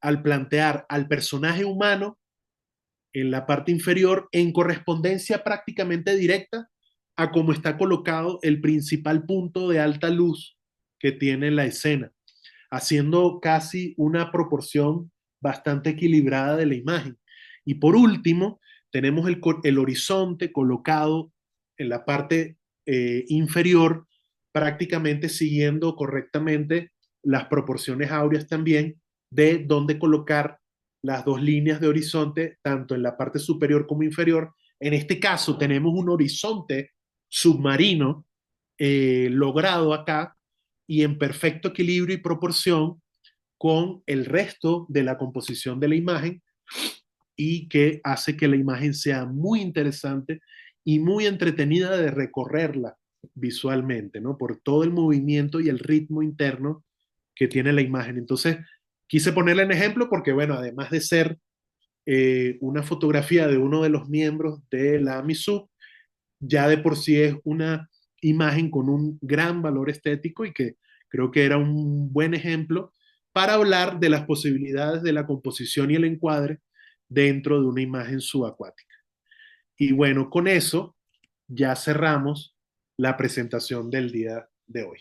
al plantear al personaje humano en la parte inferior en correspondencia prácticamente directa a cómo está colocado el principal punto de alta luz que tiene la escena, haciendo casi una proporción bastante equilibrada de la imagen. Y por último, tenemos el horizonte colocado en la parte inferior, prácticamente siguiendo correctamente las proporciones áureas también de dónde colocar las dos líneas de horizonte, tanto en la parte superior como inferior. En este caso tenemos un horizonte submarino logrado acá y en perfecto equilibrio y proporción con el resto de la composición de la imagen y que hace que la imagen sea muy interesante y muy entretenida de recorrerla visualmente, ¿no? Por todo el movimiento y el ritmo interno que tiene la imagen. Entonces, quise ponerla en ejemplo porque, bueno, además de ser una fotografía de uno de los miembros de la MISUB, ya de por sí es una imagen con un gran valor estético y que creo que era un buen ejemplo para hablar de las posibilidades de la composición y el encuadre dentro de una imagen subacuática. Y bueno, con eso ya cerramos la presentación del día de hoy.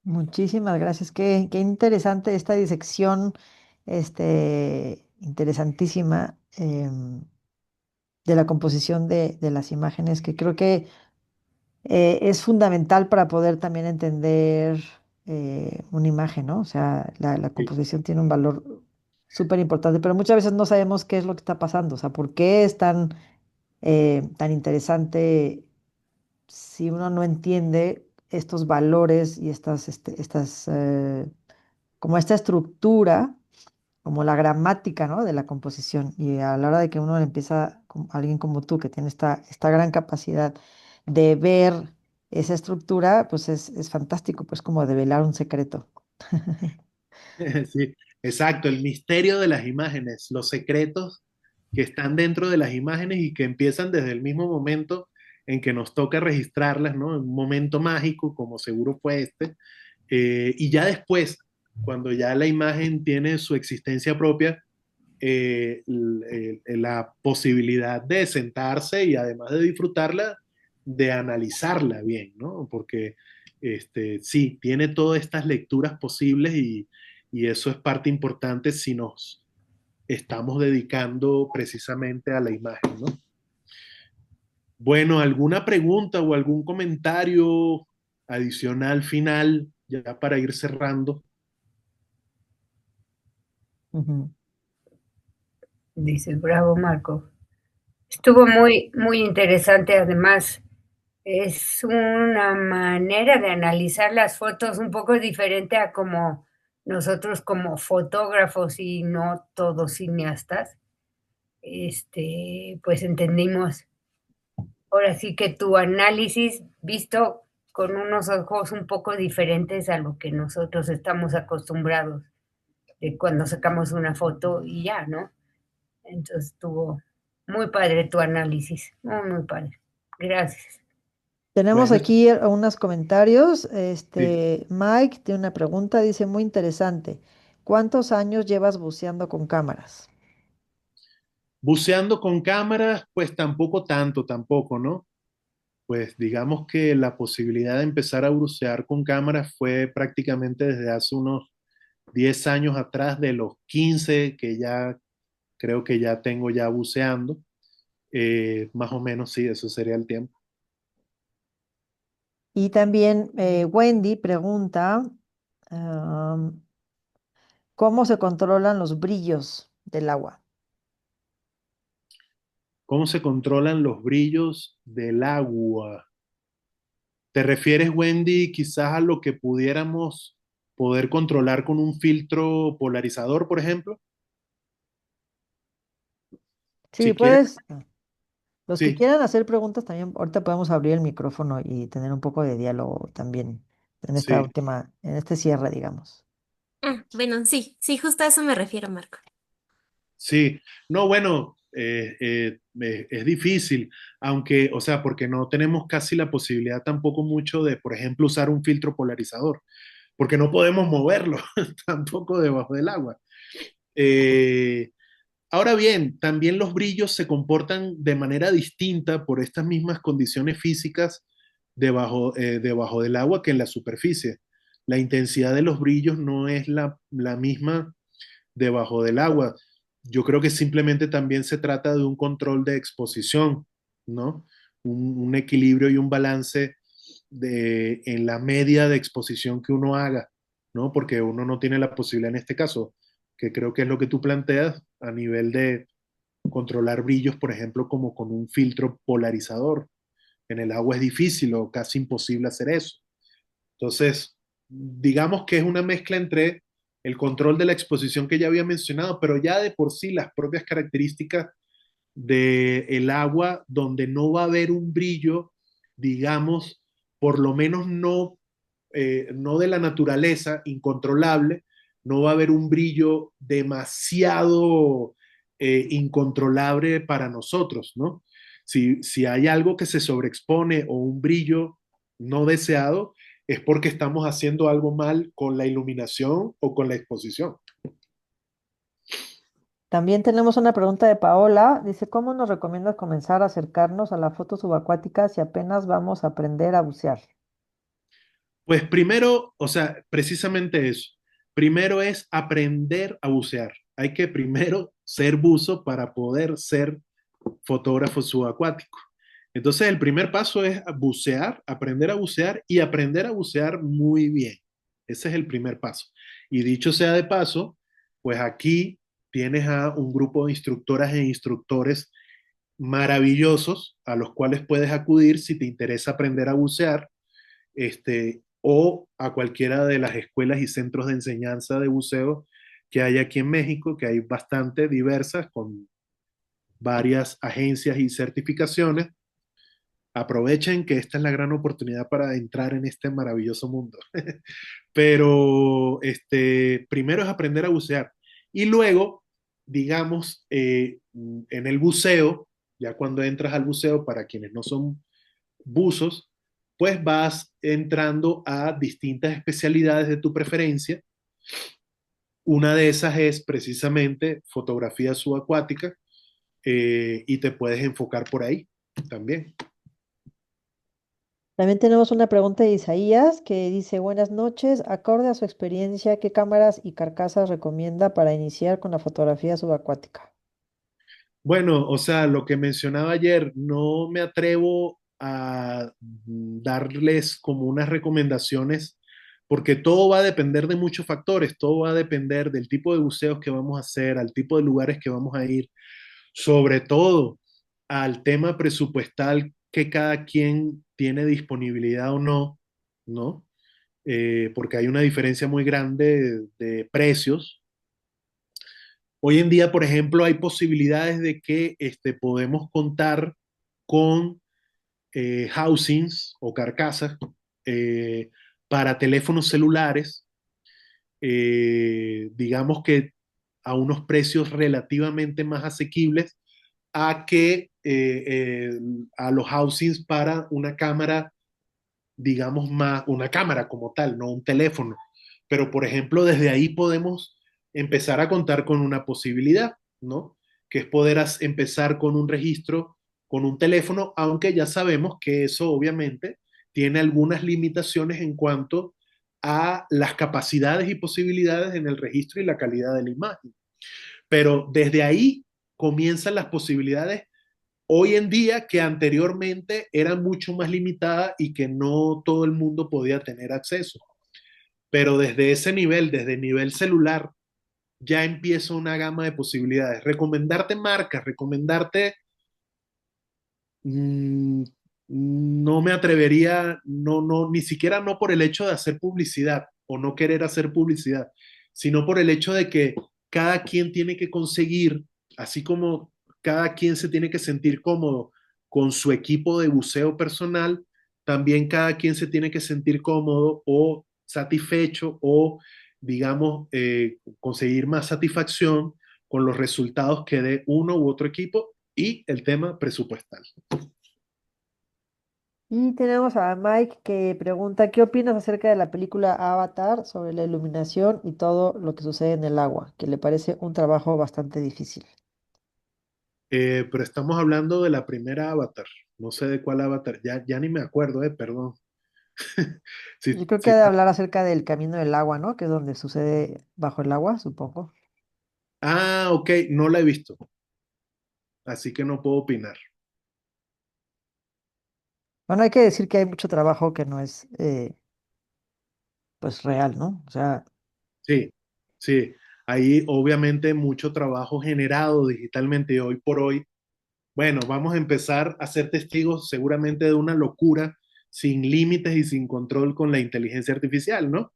Muchísimas gracias. Qué interesante esta disección, interesantísima de la composición de las imágenes, que creo que es fundamental para poder también entender una imagen, ¿no? O sea, la Sí. composición tiene un valor súper importante, pero muchas veces no sabemos qué es lo que está pasando, o sea, por qué es tan interesante si uno no entiende estos valores y como esta estructura, como la gramática, ¿no? De la composición. Y a la hora de que uno empieza, alguien como tú, que tiene esta gran capacidad de ver esa estructura, pues es fantástico, pues como develar un secreto. Sí, exacto, el misterio de las imágenes, los secretos que están dentro de las imágenes y que empiezan desde el mismo momento en que nos toca registrarlas, ¿no? En un momento mágico, como seguro fue este. Y ya después, cuando ya la imagen tiene su existencia propia, la posibilidad de sentarse y además de disfrutarla, de analizarla bien, ¿no? Porque sí, tiene todas estas lecturas posibles y eso es parte importante si nos estamos dedicando precisamente a la imagen, ¿no? Bueno, ¿alguna pregunta o algún comentario adicional final ya para ir cerrando? Ujú. Dice, bravo Marco. Estuvo muy, muy interesante. Además, es una manera de analizar las fotos un poco diferente a como nosotros como fotógrafos y no todos cineastas, pues entendimos ahora sí que tu análisis visto con unos ojos un poco diferentes a lo que nosotros estamos acostumbrados de cuando sacamos una foto y ya, ¿no? Entonces estuvo muy padre tu análisis, muy, muy padre. Gracias. Tenemos Bueno, aquí unos comentarios. sí. Mike tiene una pregunta, dice muy interesante. ¿Cuántos años llevas buceando con cámaras? Buceando con cámaras, pues tampoco tanto, tampoco, ¿no? Pues digamos que la posibilidad de empezar a bucear con cámaras fue prácticamente desde hace unos 10 años atrás, de los 15 que ya creo que ya tengo ya buceando. Más o menos, sí, eso sería el tiempo. Y también Wendy pregunta, am, ¿cómo se controlan los brillos del agua? ¿Cómo se controlan los brillos del agua? ¿Te refieres, Wendy, quizás a lo que pudiéramos poder controlar con un filtro polarizador, por ejemplo? Sí, Si quieres, puedes. Los que sí, quieran hacer preguntas también, ahorita podemos abrir el micrófono y tener un poco de diálogo también en esta sí, última, en este cierre, digamos. Bueno, sí, sí, justo a eso me refiero, Marco. sí. No, bueno, es difícil, aunque, o sea, porque no tenemos casi la posibilidad tampoco mucho de, por ejemplo, usar un filtro polarizador, porque no podemos moverlo tampoco debajo del agua. Eh, Ahora bien, también los brillos se comportan de manera distinta por estas mismas condiciones físicas debajo del agua que en la superficie. La intensidad de los brillos no es la misma debajo del agua. Yo creo que simplemente también se trata de un control de exposición, ¿no? Un equilibrio y un balance en la media de exposición que uno haga, ¿no? Porque uno no tiene la posibilidad en este caso, que creo que es lo que tú planteas a nivel de controlar brillos, por ejemplo, como con un filtro polarizador. En el agua es difícil o casi imposible hacer eso. Entonces, digamos que es una mezcla entre el control de la exposición que ya había mencionado, pero ya de por sí las propias características del agua, donde no va a haber un brillo, digamos, por lo menos no de la naturaleza, incontrolable, no va a haber un brillo demasiado incontrolable para nosotros, ¿no? Si hay algo que se sobreexpone o un brillo no deseado, es porque estamos haciendo algo mal con la iluminación o con la exposición. También tenemos una pregunta de Paola. Dice, ¿cómo nos recomiendas comenzar a acercarnos a la foto subacuática si apenas vamos a aprender a bucear? Pues primero, o sea, precisamente eso. Primero es aprender a bucear. Hay que primero ser buzo para poder ser fotógrafo subacuático. Entonces, el primer paso es bucear, aprender a bucear muy bien. Ese es el primer paso. Y dicho sea de paso, pues aquí tienes a un grupo de instructoras e instructores maravillosos a los cuales puedes acudir si te interesa aprender a bucear, o a cualquiera de las escuelas y centros de enseñanza de buceo que hay aquí en México, que hay bastante diversas, con varias agencias y certificaciones. Aprovechen que esta es la gran oportunidad para entrar en este maravilloso mundo. Pero primero es aprender a bucear y luego, digamos, en el buceo, ya cuando entras al buceo, para quienes no son buzos, pues vas entrando a distintas especialidades de tu preferencia. Una de esas es precisamente fotografía subacuática, y te puedes enfocar por ahí también. También tenemos una pregunta de Isaías que dice, buenas noches, acorde a su experiencia, ¿qué cámaras y carcasas recomienda para iniciar con la fotografía subacuática? Bueno, o sea, lo que mencionaba ayer, no me atrevo a darles como unas recomendaciones porque todo va a depender de muchos factores, todo va a depender del tipo de buceos que vamos a hacer, al tipo de lugares que vamos a ir, sobre todo al tema presupuestal que cada quien tiene disponibilidad o no, ¿no? Porque hay una diferencia muy grande de precios. Hoy en día, por ejemplo, hay posibilidades de que podemos contar con housings o carcasas eh, para teléfonos celulares, digamos que a unos precios relativamente más asequibles a que a los housings para una cámara, digamos, más, una cámara como tal, no un teléfono. Pero, por ejemplo, desde ahí podemos empezar a contar con una posibilidad, ¿no? Que es poder empezar con un registro con un teléfono, aunque ya sabemos que eso obviamente tiene algunas limitaciones en cuanto a las capacidades y posibilidades en el registro y la calidad de la imagen. Pero desde ahí comienzan las posibilidades hoy en día que anteriormente eran mucho más limitadas y que no todo el mundo podía tener acceso. Pero desde ese nivel, desde el nivel celular, ya empieza una gama de posibilidades. Recomendarte marcas, recomendarte, mmm, no me atrevería, no, ni siquiera no por el hecho de hacer publicidad o no querer hacer publicidad, sino por el hecho de que cada quien tiene que conseguir, así como cada quien se tiene que sentir cómodo con su equipo de buceo personal, también cada quien se tiene que sentir cómodo o satisfecho o, digamos, conseguir más satisfacción con los resultados que dé uno u otro equipo y el tema presupuestal. Y tenemos a Mike que pregunta, ¿qué opinas acerca de la película Avatar sobre la iluminación y todo lo que sucede en el agua? Que le parece un trabajo bastante difícil. Pero estamos hablando de la primera Avatar. No sé de cuál Avatar. Ya ni me acuerdo, perdón. Sí, Yo creo que sí. ha de hablar acerca del camino del agua, ¿no? Que es donde sucede bajo el agua, supongo. Ah, ok, no la he visto, así que no puedo opinar. Bueno, hay que decir que hay mucho trabajo que no es, pues, real, ¿no? O sea, Sí, sí. Hay obviamente mucho trabajo generado digitalmente y hoy por hoy. Bueno, vamos a empezar a ser testigos seguramente de una locura sin límites y sin control con la inteligencia artificial, ¿no?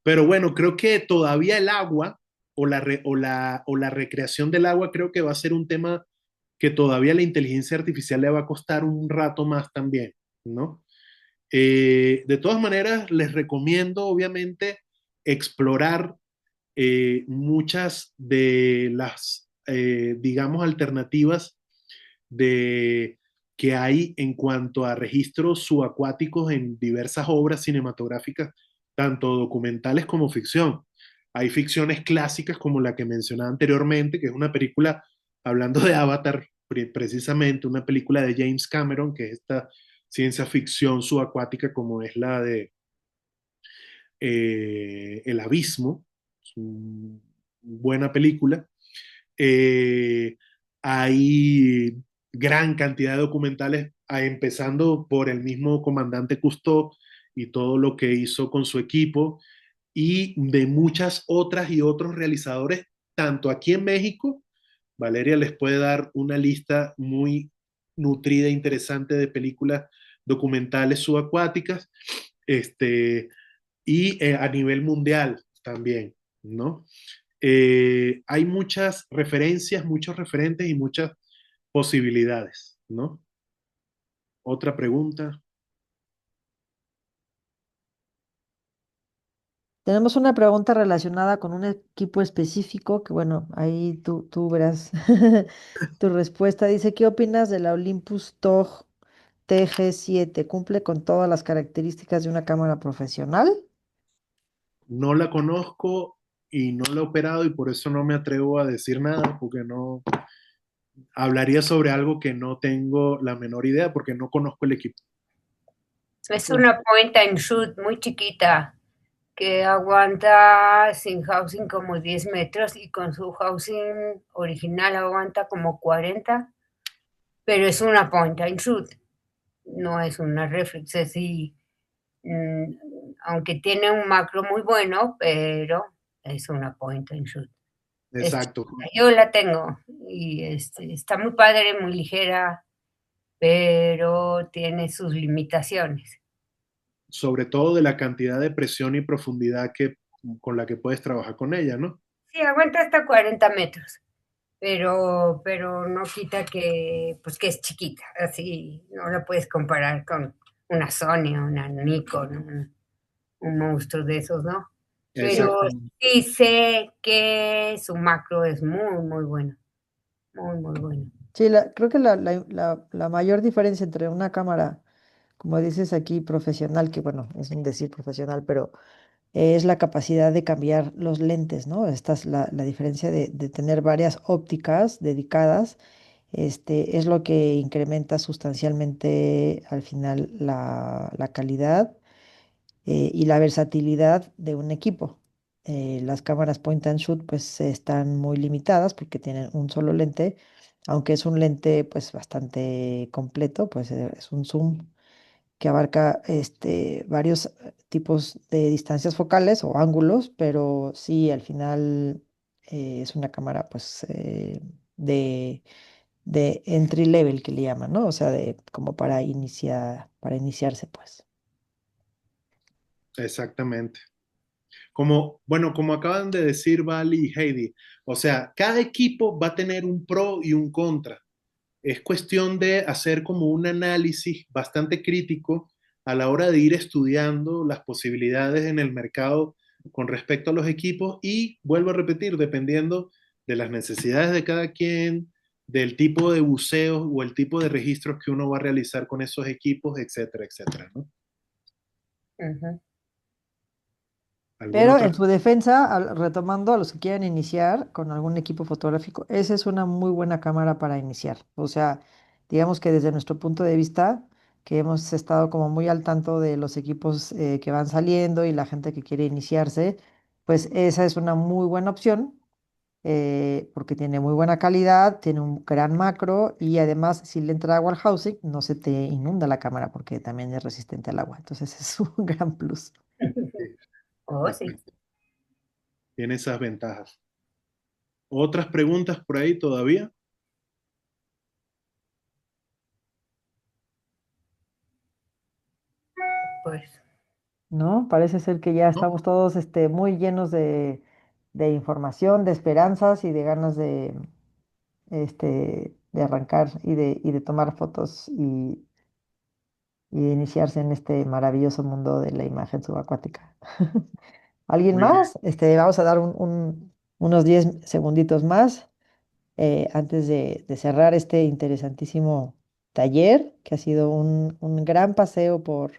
Pero bueno, creo que todavía el agua o la recreación del agua creo que va a ser un tema que todavía la inteligencia artificial le va a costar un rato más también, ¿no? De todas maneras, les recomiendo obviamente explorar muchas de las, digamos, alternativas de, que hay en cuanto a registros subacuáticos en diversas obras cinematográficas, tanto documentales como ficción. Hay ficciones clásicas como la que mencionaba anteriormente, que es una película, hablando de Avatar, precisamente una película de James Cameron, que es esta ciencia ficción subacuática como es la de El Abismo. Es una buena película. Eh, Hay gran cantidad de documentales, empezando por el mismo comandante Cousteau y todo lo que hizo con su equipo, y de muchas otras y otros realizadores, tanto aquí en México. Valeria les puede dar una lista muy nutrida e interesante de películas documentales subacuáticas, este, y a nivel mundial también, ¿no? Hay muchas referencias, muchos referentes y muchas posibilidades, ¿no? Otra pregunta. tenemos una pregunta relacionada con un equipo específico, que bueno, ahí tú verás tu respuesta. Dice, ¿qué opinas de la Olympus TOG TG7 cumple con todas las características de una cámara profesional. No la conozco y no la he operado y por eso no me atrevo a decir nada, porque no hablaría sobre algo que no tengo la menor idea, porque no conozco el equipo. Es una point and shoot muy chiquita que aguanta sin housing como 10 metros y con su housing original aguanta como 40, pero es una point and shoot, no es una reflex, así, mm, aunque tiene un macro muy bueno, pero es una point and shoot. Es Exacto. chiquita, yo la tengo y está muy padre, muy ligera, pero tiene sus limitaciones. Sobre todo de la cantidad de presión y profundidad con la que puedes trabajar con ella, ¿no? Sí, aguanta hasta 40 metros, pero no quita que, pues que es chiquita, así no la puedes comparar con una Sony, una Nikon, un monstruo de esos, ¿no? Pero Exactamente. sí sé que su macro es muy, muy bueno, muy, muy bueno. Sí, creo que la mayor diferencia entre una cámara, como dices aquí, profesional, que bueno, es un decir profesional, pero es la capacidad de cambiar los lentes, ¿no? Esta es la diferencia de tener varias ópticas dedicadas. Es lo que incrementa sustancialmente al final la calidad y la versatilidad de un equipo. Las cámaras point and shoot pues están muy limitadas porque tienen un solo lente, aunque es un lente pues bastante completo, pues es un zoom que abarca varios tipos de distancias focales o ángulos, pero sí, al final es una cámara pues de entry level que le llaman, ¿no? O sea, como para iniciarse pues. Exactamente. Bueno, como acaban de decir Vali y Heidi, o sea, cada equipo va a tener un pro y un contra. Es cuestión de hacer como un análisis bastante crítico a la hora de ir estudiando las posibilidades en el mercado con respecto a los equipos y vuelvo a repetir, dependiendo de las necesidades de cada quien, del tipo de buceos o el tipo de registros que uno va a realizar con esos equipos, etcétera, etcétera, ¿no? Ujú. ¿Alguna Pero otra? en su defensa, retomando a los que quieran iniciar con algún equipo fotográfico, esa es una muy buena cámara para iniciar. O sea, digamos que desde nuestro punto de vista, que hemos estado como muy al tanto de los equipos que van saliendo y la gente que quiere iniciarse, pues esa es una muy buena opción porque tiene muy buena calidad, tiene un gran macro y además si le entra agua al housing, no se te inunda la cámara porque también es resistente al agua. Entonces es un gran plus. Oh, sí. Tiene esas ventajas. ¿Otras preguntas por ahí todavía? Pues ¿No? Parece ser que ya ¿No? estamos todos muy llenos de información, de esperanzas y de ganas de arrancar y de tomar fotos y de iniciarse en este maravilloso mundo de la imagen subacuática. ¿Alguien Muy bien. más? Vamos a dar unos 10 segunditos más antes de cerrar este interesantísimo taller, que ha sido un gran paseo por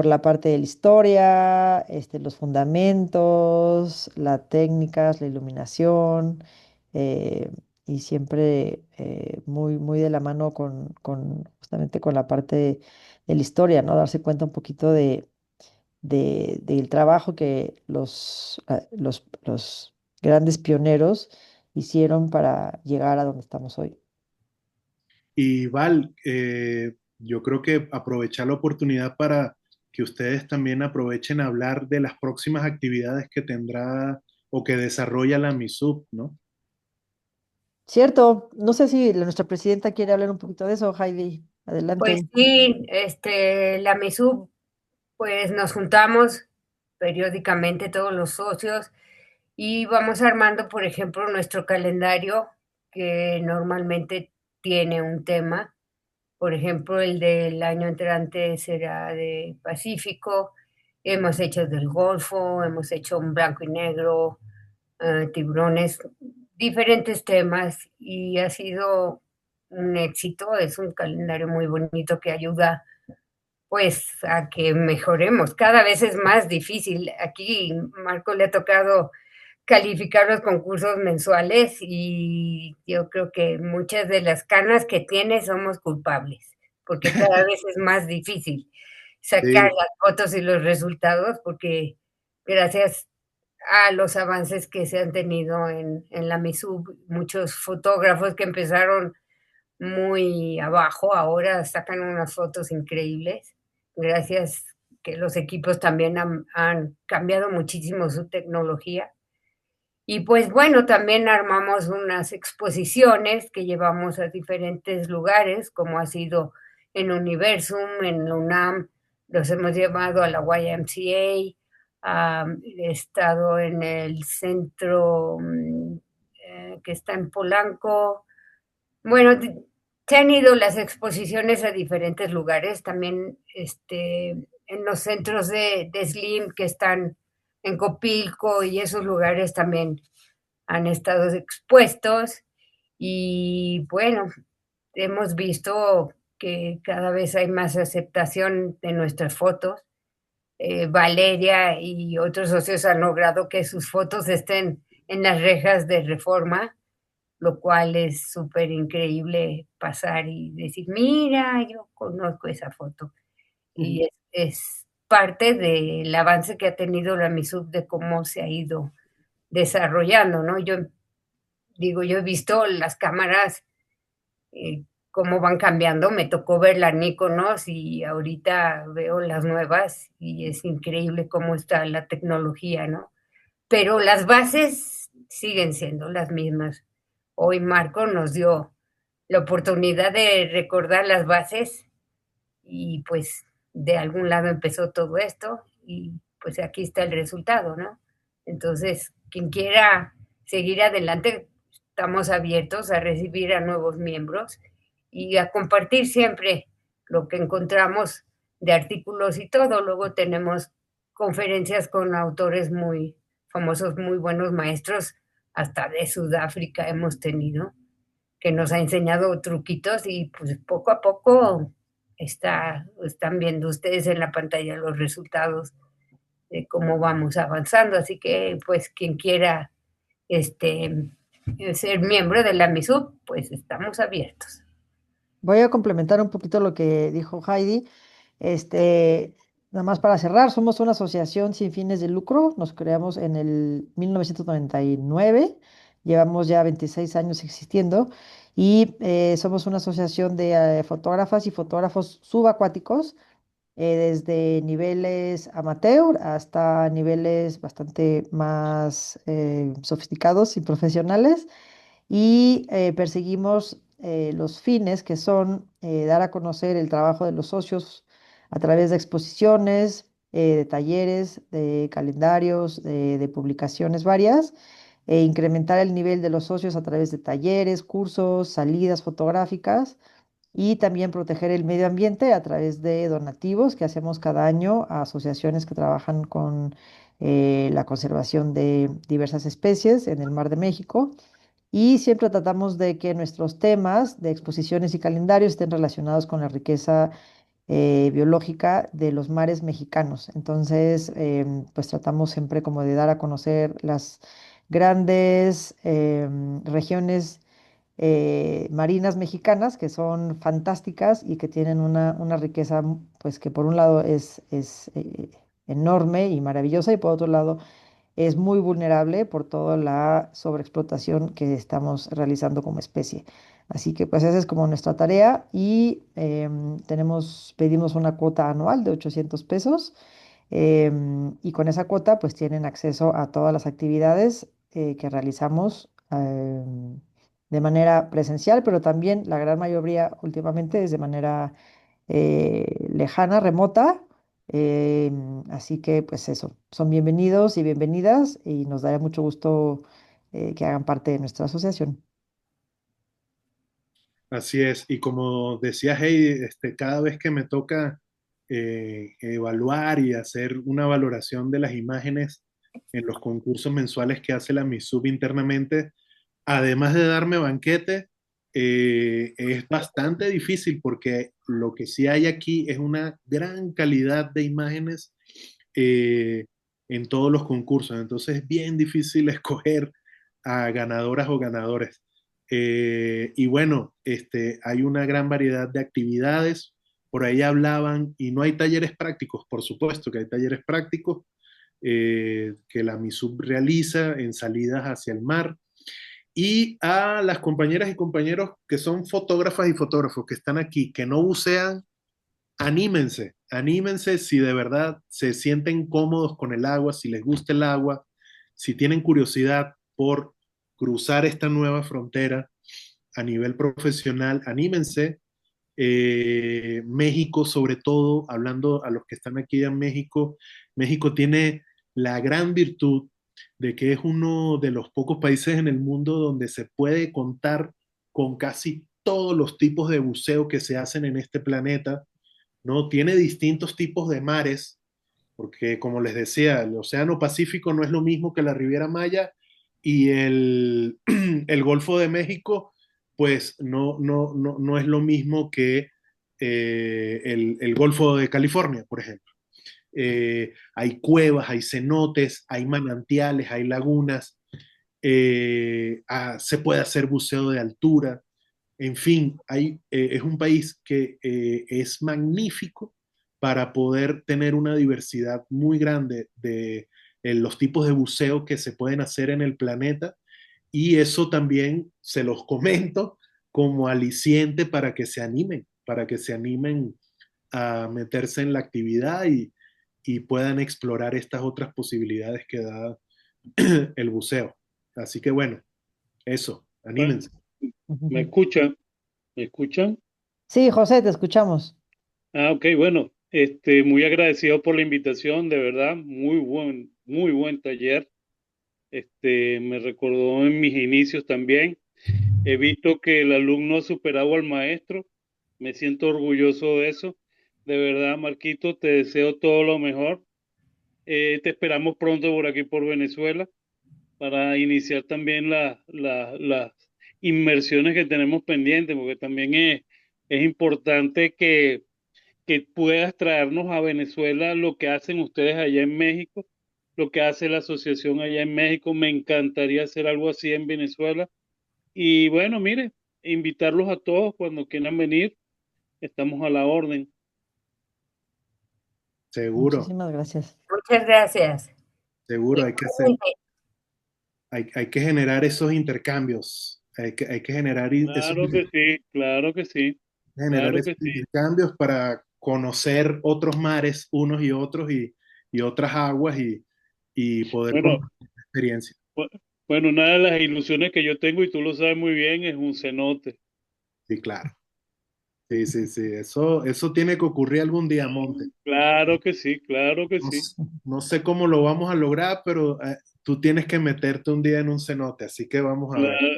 la parte de la historia, los fundamentos, las técnicas, la iluminación, eh, y siempre muy, muy de la mano justamente con la parte de la historia, ¿no? Darse cuenta un poquito del trabajo que los grandes pioneros hicieron para llegar a donde estamos hoy. Y Val, yo creo que aprovechar la oportunidad para que ustedes también aprovechen a hablar de las próximas actividades que tendrá o que desarrolla la MISUB, ¿no? Cierto, no sé si nuestra presidenta quiere hablar un poquito de eso, Heidi. Pues Adelante. sí, la MESUB, pues nos juntamos periódicamente todos los socios y vamos armando, por ejemplo, nuestro calendario que normalmente tiene un tema. Por ejemplo, el del año entrante será de Pacífico. Hemos hecho del Golfo, hemos hecho un blanco y negro, tiburones, diferentes temas y ha sido un éxito, es un calendario muy bonito que ayuda pues a que mejoremos. Cada vez es más difícil. Aquí Marco le ha tocado calificar los concursos mensuales y yo creo que muchas de las canas que tiene somos culpables, porque cada vez es más difícil sacar Sí, las fotos y los resultados, porque gracias a los avances que se han tenido en la MISUB, muchos fotógrafos que empezaron muy abajo, ahora sacan unas fotos increíbles, gracias que los equipos también han cambiado muchísimo su tecnología. Y pues bueno, también armamos unas exposiciones que llevamos a diferentes lugares, como ha sido en Universum, en la UNAM, los hemos llevado a la YMCA, he estado en el centro que está en Polanco. Bueno, se han ido las exposiciones a diferentes lugares, también en los centros de Slim que están en Copilco y esos lugares también han estado expuestos y bueno, hemos visto que cada vez hay más aceptación de nuestras fotos. Valeria y otros socios han logrado que sus fotos estén en las rejas de Reforma, lo cual es súper increíble pasar y decir, mira, yo conozco esa foto. Ujú. Y es parte del avance que ha tenido la MISUB de cómo se ha ido desarrollando, ¿no? Yo digo, yo he visto las cámaras, cómo van cambiando, me tocó ver la Nikonos y ahorita veo las nuevas y es increíble cómo está la tecnología, ¿no? Pero las bases siguen siendo las mismas. Hoy Marco nos dio la oportunidad de recordar las bases y pues de algún lado empezó todo esto y pues aquí está el resultado, ¿no? Entonces, quien quiera seguir adelante, estamos abiertos a recibir a nuevos miembros y a compartir siempre lo que encontramos de artículos y todo. Luego tenemos conferencias con autores muy famosos, muy buenos maestros, hasta de Sudáfrica hemos tenido, que nos ha enseñado truquitos y pues poco a poco están viendo ustedes en la pantalla los resultados de cómo vamos avanzando. Así que pues quien quiera este, ser miembro de la MISUB, pues estamos abiertos. Voy a complementar un poquito lo que dijo Heidi. Este, nada más para cerrar, somos una asociación sin fines de lucro. Nos creamos en el 1999. Llevamos ya 26 años existiendo y somos una asociación de fotógrafas y fotógrafos subacuáticos, desde niveles amateur hasta niveles bastante más sofisticados y profesionales, y perseguimos los fines que son dar a conocer el trabajo de los socios a través de exposiciones, de talleres, de calendarios, de publicaciones varias, e incrementar el nivel de los socios a través de talleres, cursos, salidas fotográficas, y también proteger el medio ambiente a través de donativos que hacemos cada año a asociaciones que trabajan con la conservación de diversas especies en el Mar de México. Y siempre tratamos de que nuestros temas de exposiciones y calendarios estén relacionados con la riqueza biológica de los mares mexicanos. Entonces, pues tratamos siempre como de dar a conocer las grandes regiones marinas mexicanas, que son fantásticas y que tienen una riqueza, pues que por un lado es enorme y maravillosa, y por otro lado es muy vulnerable por toda la sobreexplotación que estamos realizando como especie. Así que pues esa es como nuestra tarea, y pedimos una cuota anual de 800 pesos, y con esa cuota pues tienen acceso a todas las actividades que realizamos de manera presencial, pero también la gran mayoría últimamente es de manera lejana, remota. Así que pues eso, son bienvenidos y bienvenidas, y nos daría mucho gusto que hagan parte de nuestra asociación. así es. Y como decía Heidi, cada vez que me toca evaluar y hacer una valoración de las imágenes en los concursos mensuales que hace la MISUB internamente, además de darme banquete, es bastante difícil porque lo que sí hay aquí es una gran calidad de imágenes eh, en todos los concursos. Entonces es bien difícil escoger a ganadoras o ganadores. Y bueno, hay una gran variedad de actividades. Por ahí hablaban, y no hay talleres prácticos, por supuesto que hay talleres prácticos que la MISUB realiza en salidas hacia el mar. Y a las compañeras y compañeros que son fotógrafas y fotógrafos que están aquí, que no bucean, anímense, anímense si de verdad se sienten cómodos con el agua, si les gusta el agua, si tienen curiosidad por cruzar esta nueva frontera a nivel profesional, anímense. México, sobre todo, hablando a los que están aquí en México, México tiene la gran virtud de que es uno de los pocos países en el mundo donde se puede contar con casi todos los tipos de buceo que se hacen en este planeta, ¿no? Tiene distintos tipos de mares, porque como les decía, el Océano Pacífico no es lo mismo que la Riviera Maya y el Golfo de México, pues no es lo mismo que el Golfo de California, por ejemplo. Hay cuevas, hay cenotes, hay manantiales, hay lagunas, se puede hacer buceo de altura, en fin, es un país que es magnífico para poder tener una diversidad muy grande de los tipos de buceo que se pueden hacer en el planeta y eso también se los comento como aliciente para que se animen a meterse en la actividad y puedan explorar estas otras posibilidades que da el buceo. Así que bueno, eso, Bueno, anímense. ¿me escuchan? ¿Me escuchan? Sí, José, te escuchamos. Ah, ok, bueno, muy agradecido por la invitación, de verdad, muy buen taller. Me recordó en mis inicios también. He visto que el alumno ha superado al maestro. Me siento orgulloso de eso. De verdad, Marquito, te deseo todo lo mejor. Te esperamos pronto por aquí, por Venezuela, para iniciar también las inmersiones que tenemos pendientes, porque también es importante que puedas traernos a Venezuela lo que hacen ustedes allá en México, lo que hace la asociación allá en México. Me encantaría hacer algo así en Venezuela. Y bueno, mire, invitarlos a todos cuando quieran venir, estamos a la orden. Seguro. Muchísimas gracias. Muchas gracias. Seguro, hay que generar esos intercambios, hay que generar Claro que sí, generar claro esos que sí. intercambios para conocer otros mares unos y otros y otras aguas y poder Bueno, compartir experiencias. bu- bueno, una de las ilusiones que yo tengo, y tú lo sabes muy bien, es un cenote. Sí, claro. Sí, sí, sí. Eso tiene que ocurrir algún día, Monte. Claro que sí, claro que No, sí. no sé cómo lo vamos a lograr, pero tú tienes que meterte un día en un cenote, así que vamos a ver. Claro,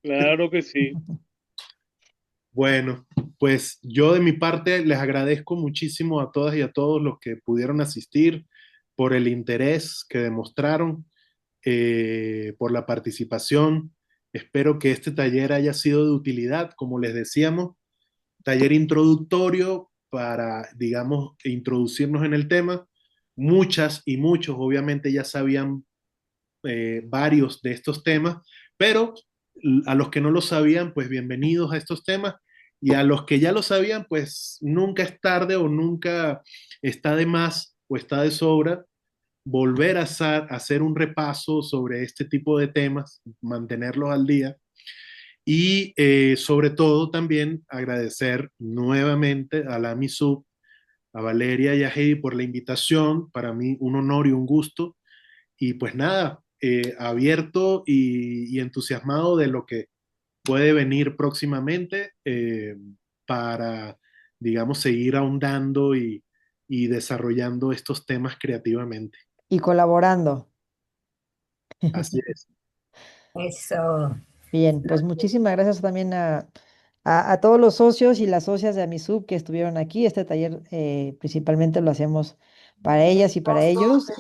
claro que sí. Bueno, pues yo de mi parte les agradezco muchísimo a todas y a todos los que pudieron asistir por el interés que demostraron, por la participación. Espero que este taller haya sido de utilidad, como les decíamos, taller introductorio para, digamos, introducirnos en el tema. Muchas y muchos obviamente ya sabían varios de estos temas, pero a los que no lo sabían, pues bienvenidos a estos temas. Y a los que ya lo sabían, pues nunca es tarde o nunca está de más o está de sobra volver a hacer un repaso sobre este tipo de temas, mantenerlos al día y sobre todo también agradecer nuevamente a la MISUB, a Valeria y a Heidi por la invitación. Para mí un honor y un gusto. Y pues nada, abierto y entusiasmado de lo que puede venir próximamente para, digamos, seguir ahondando y desarrollando estos temas creativamente. Y colaborando. Así es. Eso. Bien, pues muchísimas gracias también a todos los socios y las socias de Amisub que estuvieron aquí. Este taller principalmente lo hacemos para ellas y para ellos.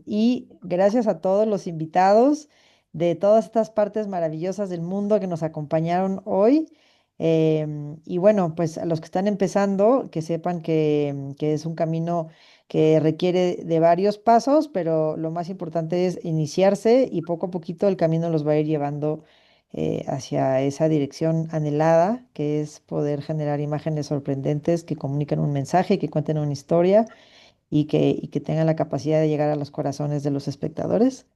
Y gracias a todos los invitados. de todas estas partes maravillosas del mundo que nos acompañaron hoy. Y bueno, pues a los que están empezando, que sepan que es un camino que requiere de varios pasos, pero lo más importante es iniciarse y poco a poquito el camino los va a ir llevando hacia esa dirección anhelada, que es poder generar imágenes sorprendentes que comuniquen un mensaje, que cuenten una historia y que tengan la capacidad de llegar a los corazones de los espectadores.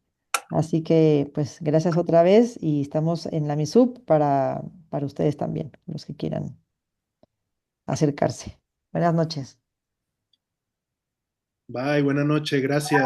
Así que, pues, gracias otra vez y estamos en la MISUP para ustedes también, los que quieran acercarse. Buenas noches. Bye, buenas noches, gracias.